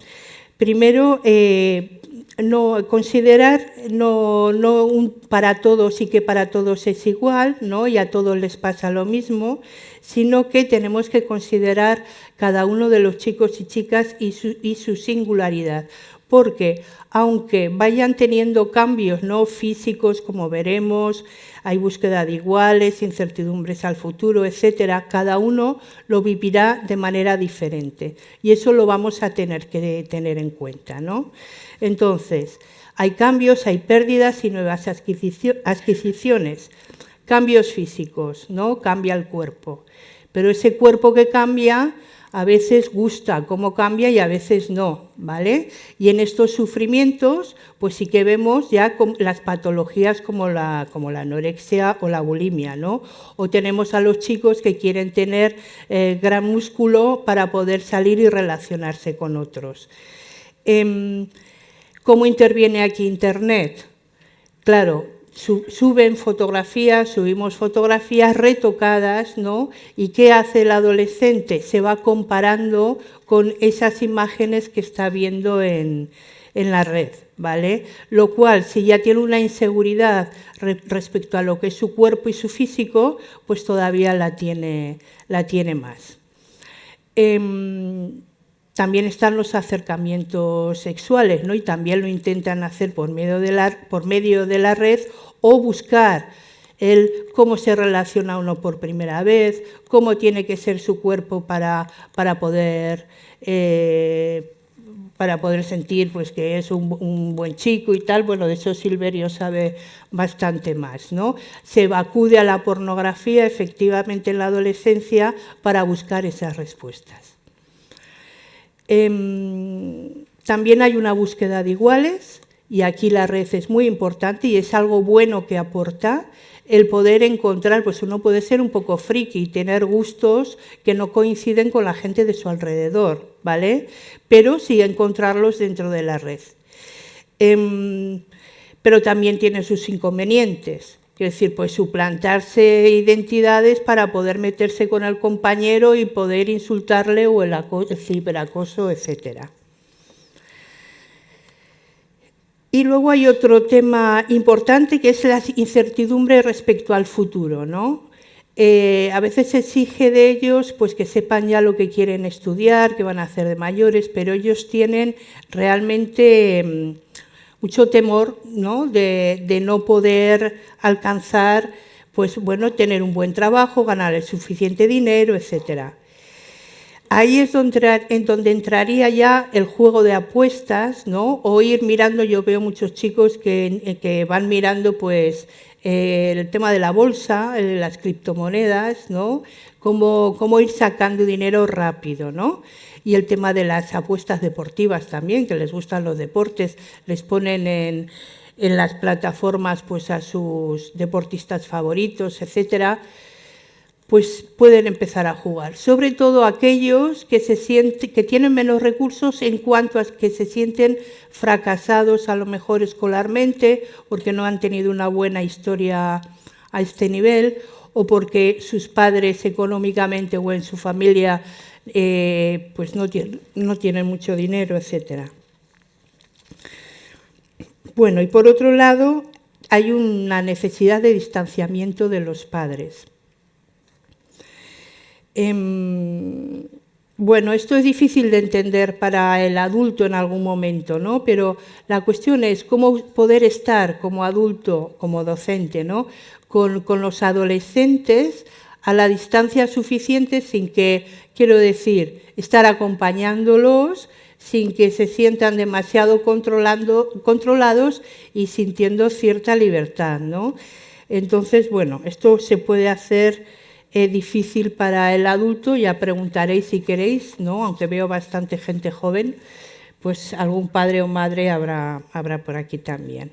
Primero, no considerar para todos y que para todos es igual, ¿no? Y a todos les pasa lo mismo, sino que tenemos que considerar cada uno de los chicos y chicas y su singularidad. Porque aunque vayan teniendo cambios, ¿no?, físicos, como veremos, hay búsqueda de iguales, incertidumbres al futuro, etcétera, cada uno lo vivirá de manera diferente y eso lo vamos a tener que tener en cuenta, ¿no? Entonces, hay cambios, hay pérdidas y nuevas adquisiciones, cambios físicos, ¿no? Cambia el cuerpo, pero ese cuerpo que cambia a veces gusta cómo cambia y a veces no, ¿vale? Y en estos sufrimientos, pues sí que vemos ya las patologías como la anorexia o la bulimia, ¿no? O tenemos a los chicos que quieren tener gran músculo para poder salir y relacionarse con otros. ¿Cómo interviene aquí Internet? Claro, subimos fotografías retocadas, ¿no? ¿Y qué hace el adolescente? Se va comparando con esas imágenes que está viendo en la red, ¿vale? Lo cual, si ya tiene una inseguridad respecto a lo que es su cuerpo y su físico, pues todavía la tiene más. También están los acercamientos sexuales, ¿no? Y también lo intentan hacer por medio de la red o buscar cómo se relaciona uno por primera vez, cómo tiene que ser su cuerpo para poder sentir pues, que es un buen chico y tal. Bueno, de eso Silverio sabe bastante más, ¿no? Se acude a la pornografía efectivamente en la adolescencia para buscar esas respuestas. También hay una búsqueda de iguales y aquí la red es muy importante y es algo bueno que aporta el poder encontrar, pues uno puede ser un poco friki y tener gustos que no coinciden con la gente de su alrededor, ¿vale? Pero sí encontrarlos dentro de la red. Pero también tiene sus inconvenientes. Quiero decir, pues suplantarse identidades para poder meterse con el compañero y poder insultarle o el ciberacoso, etcétera. Y luego hay otro tema importante que es la incertidumbre respecto al futuro, ¿no? A veces se exige de ellos pues, que sepan ya lo que quieren estudiar, que van a hacer de mayores, pero ellos tienen realmente mucho temor, ¿no? De no poder alcanzar, pues bueno, tener un buen trabajo, ganar el suficiente dinero, etcétera. Ahí es en donde entraría ya el juego de apuestas, ¿no? O ir mirando, yo veo muchos chicos que van mirando pues el tema de la bolsa, las criptomonedas, ¿no? Cómo ir sacando dinero rápido, ¿no? Y el tema de las apuestas deportivas también, que les gustan los deportes, les ponen en las plataformas pues a sus deportistas favoritos, etcétera, pues pueden empezar a jugar. Sobre todo aquellos que tienen menos recursos en cuanto a que se sienten fracasados a lo mejor escolarmente, porque no han tenido una buena historia a este nivel, o porque sus padres económicamente o en su familia pues no tienen mucho dinero, etcétera. Bueno, y por otro lado, hay una necesidad de distanciamiento de los padres. Bueno, esto es difícil de entender para el adulto en algún momento, ¿no? Pero la cuestión es cómo poder estar como adulto, como docente, ¿no? Con los adolescentes a la distancia suficiente sin que, quiero decir, estar acompañándolos, sin que se sientan demasiado controlados y sintiendo cierta libertad, ¿no? Entonces, bueno, esto se puede hacer difícil para el adulto, ya preguntaréis si queréis, ¿no? Aunque veo bastante gente joven, pues algún padre o madre habrá por aquí también.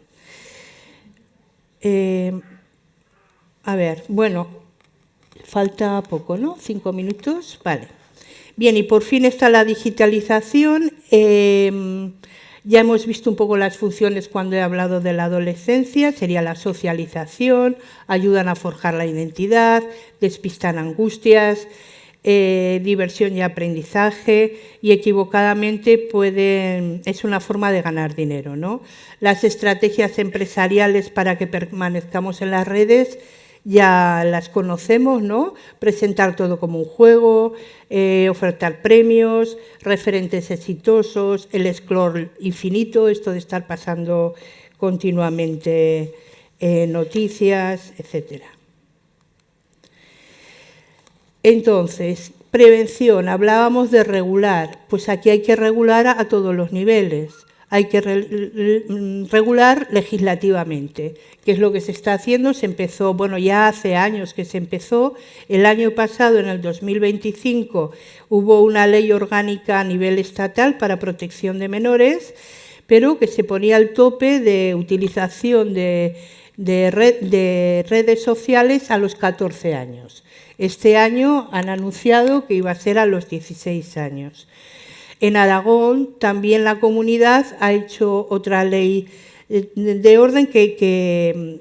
A ver, bueno, falta poco, ¿no? 5 minutos, vale. Bien, y por fin está la digitalización. Ya hemos visto un poco las funciones cuando he hablado de la adolescencia, sería la socialización, ayudan a forjar la identidad, despistan angustias, diversión y aprendizaje, y equivocadamente es una forma de ganar dinero, ¿no? Las estrategias empresariales para que permanezcamos en las redes ya las conocemos, ¿no? Presentar todo como un juego, ofertar premios, referentes exitosos, el scroll infinito, esto de estar pasando continuamente noticias, etcétera. Entonces, prevención, hablábamos de regular, pues aquí hay que regular a todos los niveles. Hay que regular legislativamente, que es lo que se está haciendo. Se empezó, bueno, ya hace años que se empezó. El año pasado, en el 2025, hubo una ley orgánica a nivel estatal para protección de menores, pero que se ponía el tope de utilización de redes sociales a los 14 años. Este año han anunciado que iba a ser a los 16 años. En Aragón también la comunidad ha hecho otra ley de orden que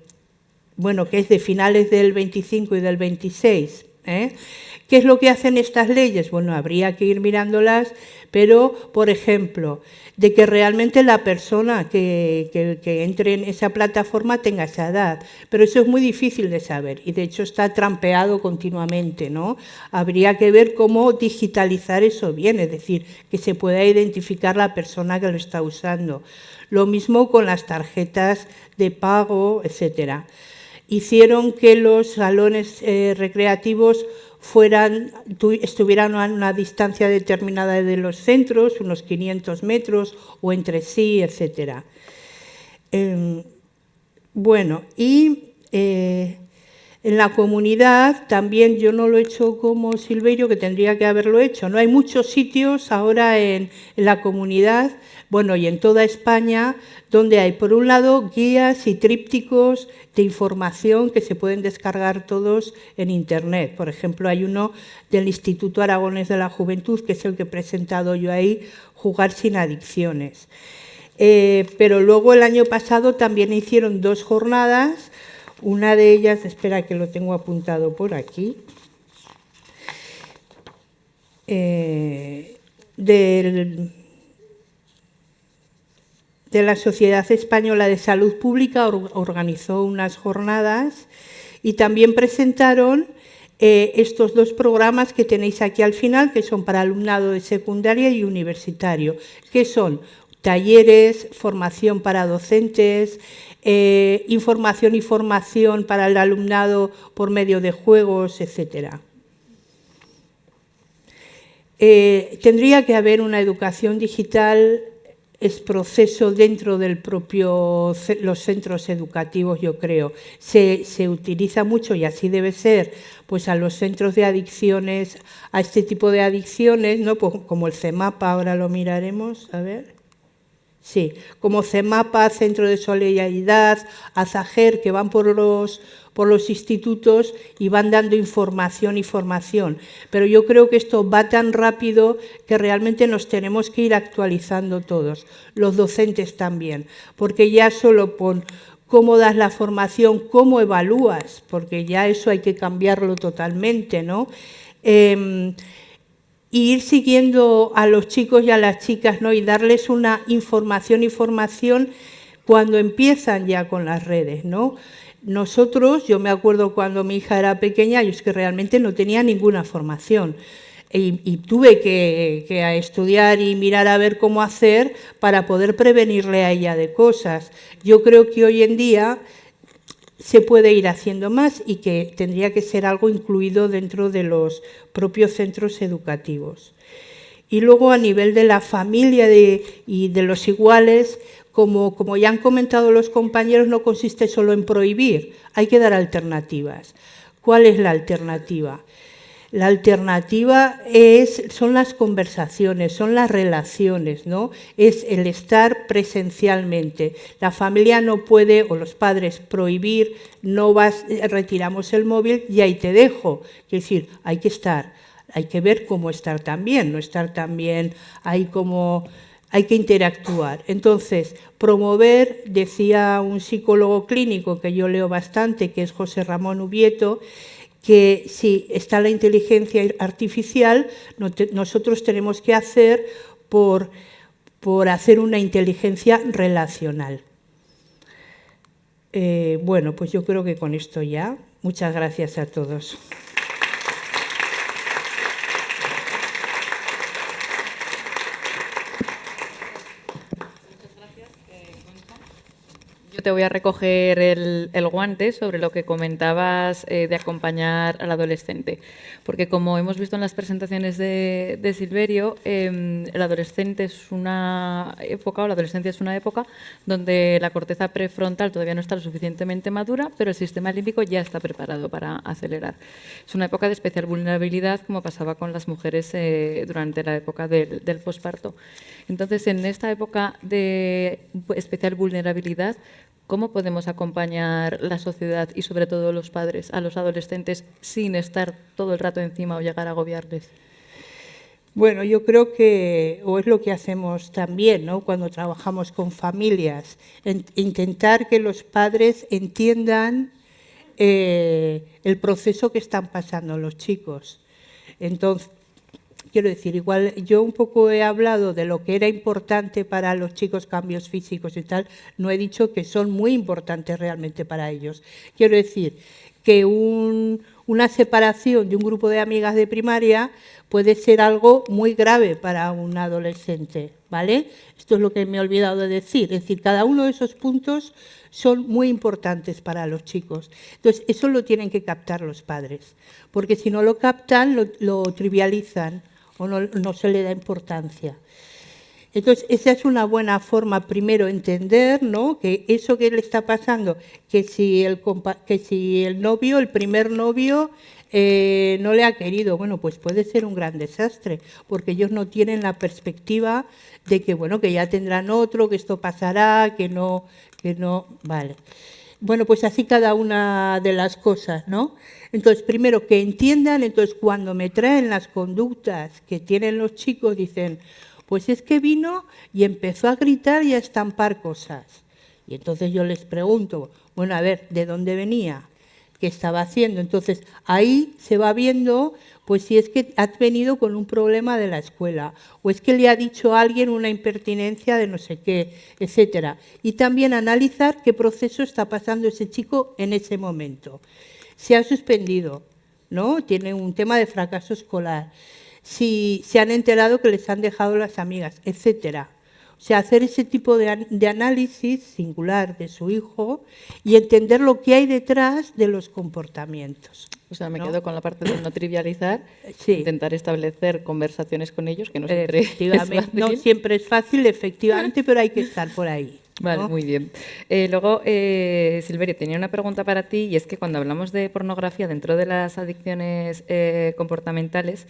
es de finales del 25 y del 26. ¿Qué es lo que hacen estas leyes? Bueno, habría que ir mirándolas, pero, por ejemplo, de que realmente la persona que entre en esa plataforma tenga esa edad. Pero eso es muy difícil de saber y, de hecho, está trampeado continuamente, ¿no? Habría que ver cómo digitalizar eso bien, es decir, que se pueda identificar la persona que lo está usando. Lo mismo con las tarjetas de pago, etcétera. Hicieron que los salones recreativos estuvieran a una distancia determinada de los centros, unos 500 metros, o entre sí, etcétera. Bueno, y en la comunidad también, yo no lo he hecho como Silverio, que tendría que haberlo hecho. No hay muchos sitios ahora en la comunidad, bueno, y en toda España, donde hay, por un lado, guías y trípticos de información que se pueden descargar todos en Internet. Por ejemplo, hay uno del Instituto Aragonés de la Juventud, que es el que he presentado yo ahí, Jugar sin adicciones. Pero luego el año pasado también hicieron 2 jornadas. Una de ellas, espera que lo tengo apuntado por aquí, de la Sociedad Española de Salud Pública organizó unas jornadas y también presentaron estos 2 programas que tenéis aquí al final, que son para alumnado de secundaria y universitario, que son talleres, formación para docentes, información y formación para el alumnado por medio de juegos, etcétera. Tendría que haber una educación digital, es proceso dentro del los centros educativos, yo creo. Se utiliza mucho, y así debe ser, pues a los centros de adicciones, a este tipo de adicciones, ¿no? Pues como el CEMAPA, ahora lo miraremos, a ver. Sí, como CEMAPA, Centro de Solidaridad, Azager, que van por los institutos y van dando información y formación. Pero yo creo que esto va tan rápido que realmente nos tenemos que ir actualizando todos, los docentes también, porque ya solo con cómo das la formación, cómo evalúas, porque ya eso hay que cambiarlo totalmente, ¿no? Y ir siguiendo a los chicos y a las chicas, ¿no? Y darles una información y formación cuando empiezan ya con las redes, ¿no? Nosotros, yo me acuerdo cuando mi hija era pequeña, yo es que realmente no tenía ninguna formación y tuve que estudiar y mirar a ver cómo hacer para poder prevenirle a ella de cosas. Yo creo que hoy en día se puede ir haciendo más y que tendría que ser algo incluido dentro de los propios centros educativos. Y luego a nivel de la familia y de los iguales, como ya han comentado los compañeros, no consiste solo en prohibir, hay que dar alternativas. ¿Cuál es la alternativa? La alternativa son las conversaciones, son las relaciones, ¿no? Es el estar presencialmente. La familia no puede, o los padres, prohibir, no vas, retiramos el móvil y ahí te dejo. Es decir, hay que estar. Hay que ver cómo estar tan bien, no estar tan bien ahí como... Hay que interactuar. Entonces, promover, decía un psicólogo clínico que yo leo bastante, que es José Ramón Ubieto, que si está la inteligencia artificial, nosotros tenemos que hacer por hacer una inteligencia relacional. Bueno, pues yo creo que con esto ya. Muchas gracias a todos. Yo te voy a recoger el guante sobre lo que comentabas de acompañar al adolescente, porque como hemos visto en las presentaciones de Silverio, el adolescente es una época, o la adolescencia es una época donde la corteza prefrontal todavía no está lo suficientemente madura, pero el sistema límbico ya está preparado para acelerar. Es una época de especial vulnerabilidad, como pasaba con las mujeres durante la época del posparto. Entonces, en esta época de especial vulnerabilidad, ¿cómo podemos acompañar la sociedad y sobre todo los padres a los adolescentes sin estar todo el rato encima o llegar a agobiarles? Bueno, yo creo que, o es lo que hacemos también, ¿no?, cuando trabajamos con familias, intentar que los padres entiendan el proceso que están pasando los chicos. Entonces, quiero decir, igual yo un poco he hablado de lo que era importante para los chicos, cambios físicos y tal, no he dicho que son muy importantes realmente para ellos. Quiero decir que una separación de un grupo de amigas de primaria puede ser algo muy grave para un adolescente, ¿vale? Esto es lo que me he olvidado de decir. Es decir, cada uno de esos puntos son muy importantes para los chicos. Entonces, eso lo tienen que captar los padres, porque si no lo captan, lo trivializan o no se le da importancia. Entonces, esa es una buena forma, primero, entender, ¿no?, que eso que le está pasando, que si el novio, el primer novio, no le ha querido, bueno, pues puede ser un gran desastre, porque ellos no tienen la perspectiva de que, bueno, que ya tendrán otro, que esto pasará, que no, vale. Bueno, pues así cada una de las cosas, ¿no? Entonces, primero, que entiendan, entonces cuando me traen las conductas que tienen los chicos, dicen, pues es que vino y empezó a gritar y a estampar cosas. Y entonces yo les pregunto, bueno, a ver, ¿de dónde venía? ¿Qué estaba haciendo? Entonces, ahí se va viendo, pues si es que ha venido con un problema de la escuela, o es que le ha dicho a alguien una impertinencia de no sé qué, etcétera. Y también analizar qué proceso está pasando ese chico en ese momento. Se ha suspendido, ¿no? Tiene un tema de fracaso escolar. Si se han enterado que les han dejado las amigas, etcétera. O sea, hacer ese tipo de análisis singular de su hijo y entender lo que hay detrás de los comportamientos. O sea, me quedo con la parte de no trivializar, sí. Intentar establecer conversaciones con ellos, que no siempre efectivamente, es fácil. No siempre es fácil, efectivamente, pero hay que estar por ahí. Vale, ¿no? Muy bien. Luego, Silverio, tenía una pregunta para ti, y es que cuando hablamos de pornografía dentro de las adicciones comportamentales,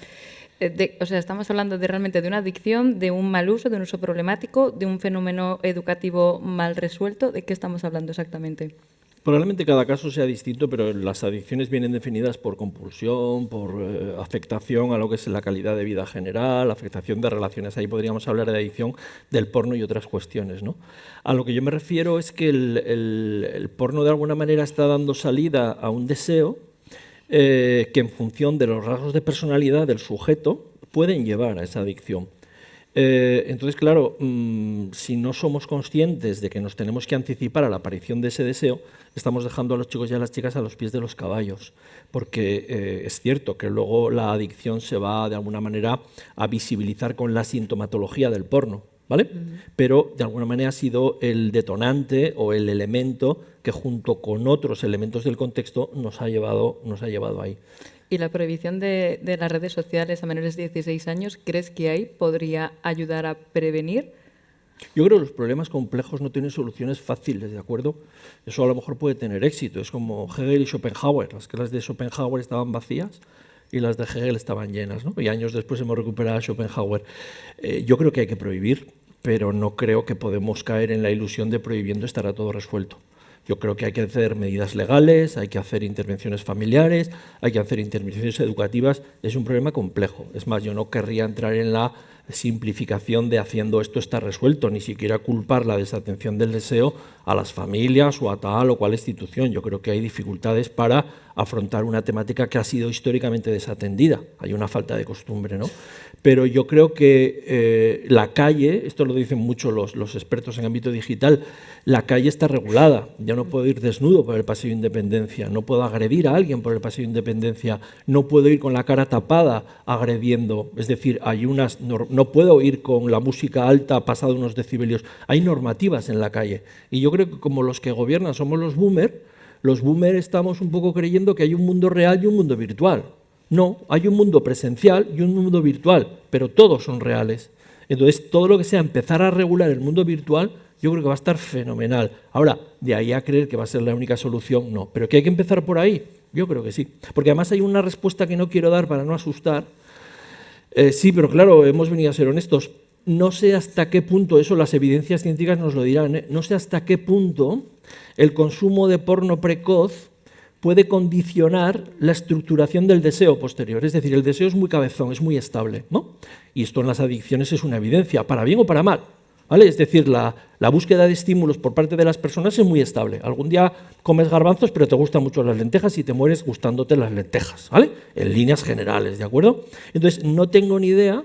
o sea, estamos hablando realmente de una adicción, de un mal uso, de un uso problemático, de un fenómeno educativo mal resuelto. ¿De qué estamos hablando exactamente? Probablemente cada caso sea distinto, pero las adicciones vienen definidas por compulsión, por afectación a lo que es la calidad de vida general, afectación de relaciones. Ahí podríamos hablar de adicción del porno y otras cuestiones, ¿no? A lo que yo me refiero es que el porno de alguna manera está dando salida a un deseo que en función de los rasgos de personalidad del sujeto pueden llevar a esa adicción. Entonces, claro, si no somos conscientes de que nos tenemos que anticipar a la aparición de ese deseo, estamos dejando a los chicos y a las chicas a los pies de los caballos, porque es cierto que luego la adicción se va de alguna manera a visibilizar con la sintomatología del porno, ¿vale? Pero de alguna manera ha sido el detonante o el elemento que junto con otros elementos del contexto nos ha llevado ahí. ¿Y la prohibición de las redes sociales a menores de 16 años, crees que ahí podría ayudar a prevenir? Yo creo que los problemas complejos no tienen soluciones fáciles, ¿de acuerdo? Eso a lo mejor puede tener éxito. Es como Hegel y Schopenhauer. Las clases de Schopenhauer estaban vacías y las de Hegel estaban llenas, ¿no? Y años después hemos recuperado a Schopenhauer. Yo creo que hay que prohibir, pero no creo que podemos caer en la ilusión de prohibiendo estará todo resuelto. Yo creo que hay que hacer medidas legales, hay que hacer intervenciones familiares, hay que hacer intervenciones educativas. Es un problema complejo. Es más, yo no querría entrar en la simplificación de haciendo esto está resuelto, ni siquiera culpar la desatención del deseo a las familias o a tal o cual institución. Yo creo que hay dificultades para afrontar una temática que ha sido históricamente desatendida. Hay una falta de costumbre, ¿no? Pero yo creo que la calle, esto lo dicen mucho los expertos en ámbito digital, la calle está regulada. Yo no puedo ir desnudo por el Paseo de Independencia, no puedo agredir a alguien por el Paseo de Independencia, no puedo ir con la cara tapada agrediendo. Es decir, no puedo ir con la música alta pasada unos decibelios. Hay normativas en la calle. Y yo creo que como los que gobiernan somos los boomers estamos un poco creyendo que hay un mundo real y un mundo virtual. No, hay un mundo presencial y un mundo virtual, pero todos son reales. Entonces, todo lo que sea empezar a regular el mundo virtual, yo creo que va a estar fenomenal. Ahora, de ahí a creer que va a ser la única solución, no. ¿Pero que hay que empezar por ahí? Yo creo que sí. Porque además hay una respuesta que no quiero dar para no asustar. Sí, pero claro, hemos venido a ser honestos. No sé hasta qué punto, eso las evidencias científicas nos lo dirán, no sé hasta qué punto el consumo de porno precoz puede condicionar la estructuración del deseo posterior. Es decir, el deseo es muy cabezón, es muy estable, ¿no? Y esto en las adicciones es una evidencia, para bien o para mal, ¿vale? Es decir, la búsqueda de estímulos por parte de las personas es muy estable. Algún día comes garbanzos, pero te gustan mucho las lentejas y te mueres gustándote las lentejas, ¿vale? En líneas generales, ¿de acuerdo? Entonces, no tengo ni idea,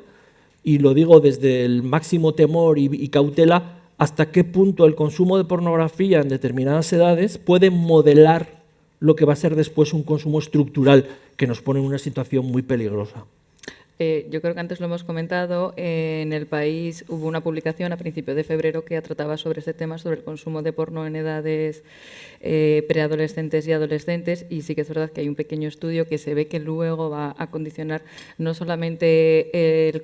y lo digo desde el máximo temor y cautela, hasta qué punto el consumo de pornografía en determinadas edades puede modelar lo que va a ser después un consumo estructural que nos pone en una situación muy peligrosa. Yo creo que antes lo hemos comentado, en El País hubo una publicación a principios de febrero que trataba sobre este tema, sobre el consumo de porno en edades preadolescentes y adolescentes, y sí que es verdad que hay un pequeño estudio que se ve que luego va a condicionar no solamente el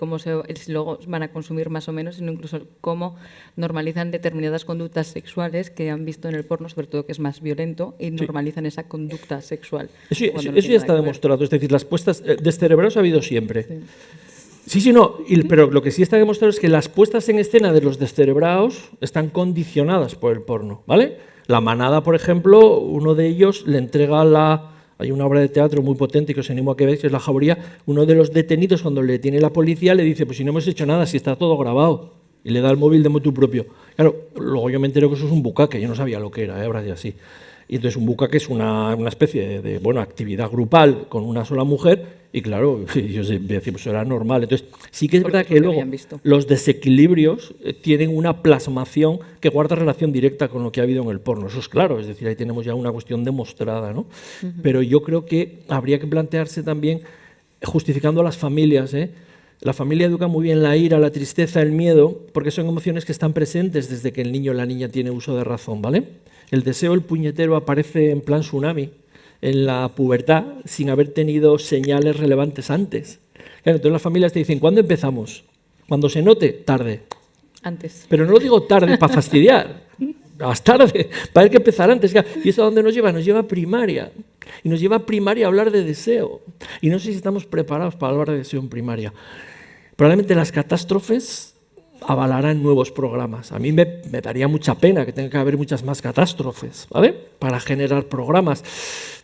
si luego van a consumir más o menos, sino incluso cómo normalizan determinadas conductas sexuales que han visto en el porno, sobre todo que es más violento, y normalizan esa conducta sexual. Eso ya está demostrado, es decir, las puestas descerebrados ha habido siempre. Sí, no, pero lo que sí está demostrado es que las puestas en escena de los descerebrados están condicionadas por el porno, ¿vale? La Manada, por ejemplo, uno de ellos le entrega hay una obra de teatro muy potente que os animo a que veáis, que es La Jauría. Uno de los detenidos, cuando le detiene la policía, le dice, pues si no hemos hecho nada, si está todo grabado. Y le da el móvil de motu propio. Claro, luego yo me entero que eso es un bucaque, yo no sabía lo que era, ahora ya sí. Y entonces un bucaque es una especie de actividad grupal con una sola mujer, y claro, yo decía, pues eso era normal. Entonces, sí que es verdad que luego los desequilibrios tienen una plasmación que guarda relación directa con lo que ha habido en el porno. Eso es claro, es decir, ahí tenemos ya una cuestión demostrada, ¿no? Pero yo creo que habría que plantearse también, justificando a las familias, La familia educa muy bien la ira, la tristeza, el miedo, porque son emociones que están presentes desde que el niño o la niña tiene uso de razón, ¿vale? El deseo, el puñetero, aparece en plan tsunami en la pubertad sin haber tenido señales relevantes antes. Claro, entonces las familias te dicen, ¿cuándo empezamos? Cuando se note, tarde. Antes. Pero no lo digo tarde para fastidiar, más tarde, para hay que empezar antes. ¿Y eso a dónde nos lleva? Nos lleva a primaria. Y nos lleva a primaria a hablar de deseo. Y no sé si estamos preparados para hablar de deseo en primaria. Probablemente las catástrofes avalarán nuevos programas. A mí me daría mucha pena que tenga que haber muchas más catástrofes, ¿vale? Para generar programas.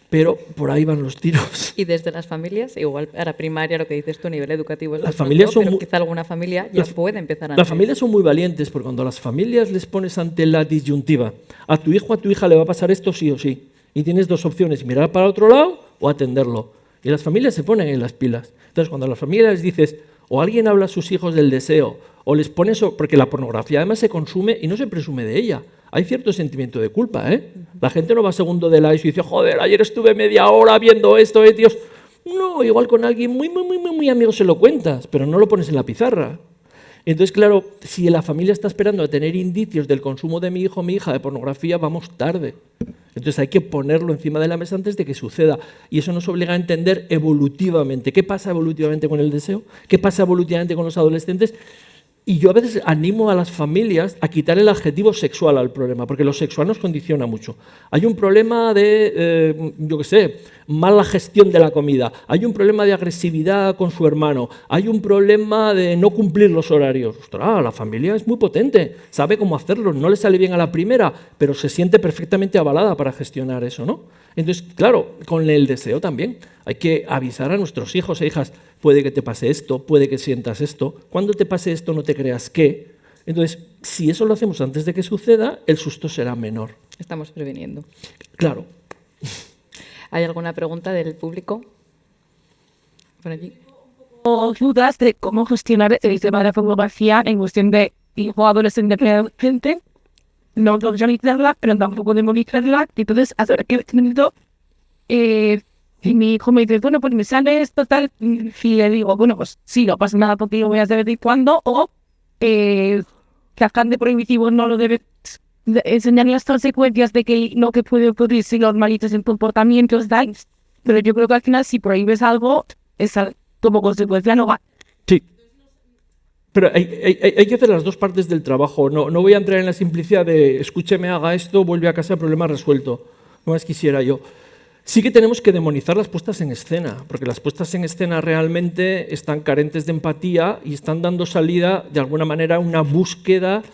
Pero por ahí van los tiros. Y desde las familias, igual para primaria, lo que dices tú a nivel educativo es las familias son pero quizá alguna familia ya puede empezar antes. Las familias son muy valientes, porque cuando a las familias les pones ante la disyuntiva, a tu hijo o a tu hija le va a pasar esto sí o sí, y tienes dos opciones, mirar para otro lado o atenderlo. Y las familias se ponen en las pilas. Entonces, cuando a las familias les dices, o alguien habla a sus hijos del deseo, o les pones, porque la pornografía además se consume y no se presume de ella. Hay cierto sentimiento de culpa, ¿eh? La gente no va segundo de la ESO y dice, joder, ayer estuve media hora viendo esto, Dios. No, igual con alguien muy amigo se lo cuentas, pero no lo pones en la pizarra. Entonces, claro, si la familia está esperando a tener indicios del consumo de mi hijo o mi hija de pornografía, vamos tarde. Entonces hay que ponerlo encima de la mesa antes de que suceda. Y eso nos obliga a entender evolutivamente. ¿Qué pasa evolutivamente con el deseo? ¿Qué pasa evolutivamente con los adolescentes? Y yo a veces animo a las familias a quitar el adjetivo sexual al problema, porque lo sexual nos condiciona mucho. Hay un problema de, yo qué sé, mala gestión de la comida, hay un problema de agresividad con su hermano, hay un problema de no cumplir los horarios. Ostras, la familia es muy potente, sabe cómo hacerlo, no le sale bien a la primera, pero se siente perfectamente avalada para gestionar eso, ¿no? Entonces, claro, con el deseo también. Hay que avisar a nuestros hijos e hijas, puede que te pase esto, puede que sientas esto, cuando te pase esto no te creas que. Entonces, si eso lo hacemos antes de que suceda, el susto será menor. Estamos previniendo. Claro. ¿Hay alguna pregunta del público? Por allí. O dudas de cómo gestionar el tema de la pornografía en cuestión de hijo adolescente gente, no organizarla, pero tampoco demonizarla. Entonces, hasta que he tenido, y mi hijo me dice, bueno, pues me sale esto, tal, y le digo, bueno, pues sí, no pasa nada porque lo voy a hacer de vez en cuando, o que afán de prohibitivo no lo debe enseñar las consecuencias de que lo que puede ocurrir si normalizas el comportamiento, tal. Pero yo creo que al final, si prohíbes algo, como consecuencia no va. Sí. Pero hay que hacer las dos partes del trabajo. No voy a entrar en la simplicidad de escúcheme, haga esto, vuelve a casa, problema resuelto. No más quisiera yo. Sí que tenemos que demonizar las puestas en escena, porque las puestas en escena realmente están carentes de empatía y están dando salida, de alguna manera, a una búsqueda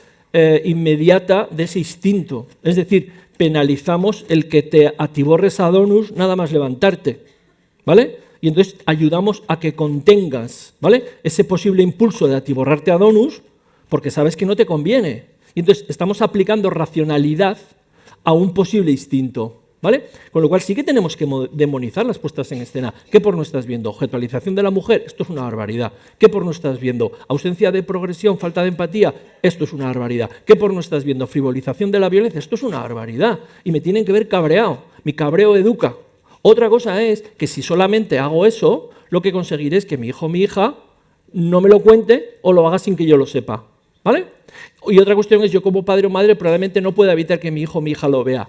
inmediata de ese instinto. Es decir, penalizamos el que te atiborres a Donus nada más levantarte, ¿vale? Y entonces ayudamos a que contengas, ¿vale?, ese posible impulso de atiborrarte a Donus porque sabes que no te conviene. Y entonces estamos aplicando racionalidad a un posible instinto, ¿vale? Con lo cual sí que tenemos que demonizar las puestas en escena. ¿Qué porno estás viendo? Objetualización de la mujer, esto es una barbaridad. ¿Qué porno estás viendo? Ausencia de progresión, falta de empatía, esto es una barbaridad. ¿Qué porno estás viendo? Frivolización de la violencia, esto es una barbaridad. Y me tienen que ver cabreado. Mi cabreo educa. Otra cosa es que si solamente hago eso, lo que conseguiré es que mi hijo o mi hija no me lo cuente o lo haga sin que yo lo sepa, ¿vale? Y otra cuestión es yo como padre o madre probablemente no pueda evitar que mi hijo o mi hija lo vea,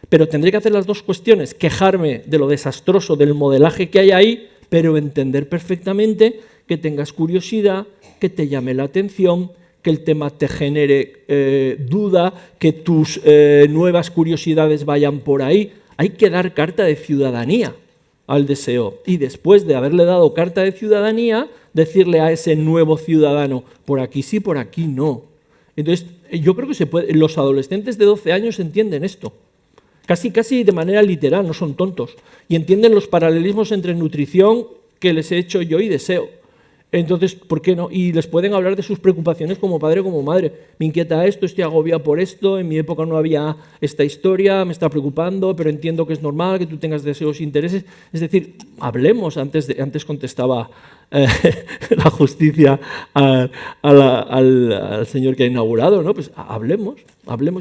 pero tendré que hacer las dos cuestiones, quejarme de lo desastroso del modelaje que hay ahí, pero entender perfectamente que tengas curiosidad, que te llame la atención, que el tema te genere duda, que tus nuevas curiosidades vayan por ahí. Hay que dar carta de ciudadanía al deseo y después de haberle dado carta de ciudadanía, decirle a ese nuevo ciudadano, por aquí sí, por aquí no. Entonces, yo creo que se puede, los adolescentes de 12 años entienden esto, casi de manera literal, no son tontos, y entienden los paralelismos entre nutrición que les he hecho yo y deseo. Entonces, ¿por qué no? Y les pueden hablar de sus preocupaciones como padre o como madre. Me inquieta esto, estoy agobiada por esto, en mi época no había esta historia, me está preocupando, pero entiendo que es normal que tú tengas deseos e intereses. Es decir, hablemos, antes contestaba la justicia al señor que ha inaugurado, ¿no? Pues hablemos.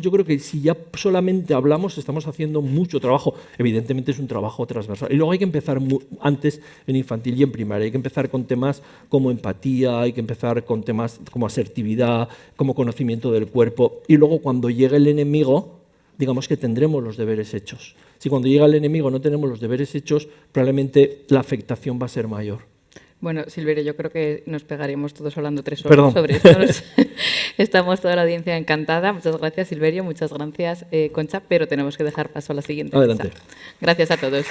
Yo creo que si ya solamente hablamos estamos haciendo mucho trabajo. Evidentemente es un trabajo transversal. Y luego hay que empezar antes en infantil y en primaria. Hay que empezar con temas como empatía, hay que empezar con temas como asertividad, como conocimiento del cuerpo. Y luego cuando llegue el enemigo, digamos que tendremos los deberes hechos. Si cuando llega el enemigo no tenemos los deberes hechos, probablemente la afectación va a ser mayor. Bueno, Silverio, yo creo que nos pegaríamos todos hablando 3 horas sobre esto. Estamos toda la audiencia encantada. Muchas gracias, Silverio. Muchas gracias, Concha. Pero tenemos que dejar paso a la siguiente. Adelante. Mesa. Gracias a todos.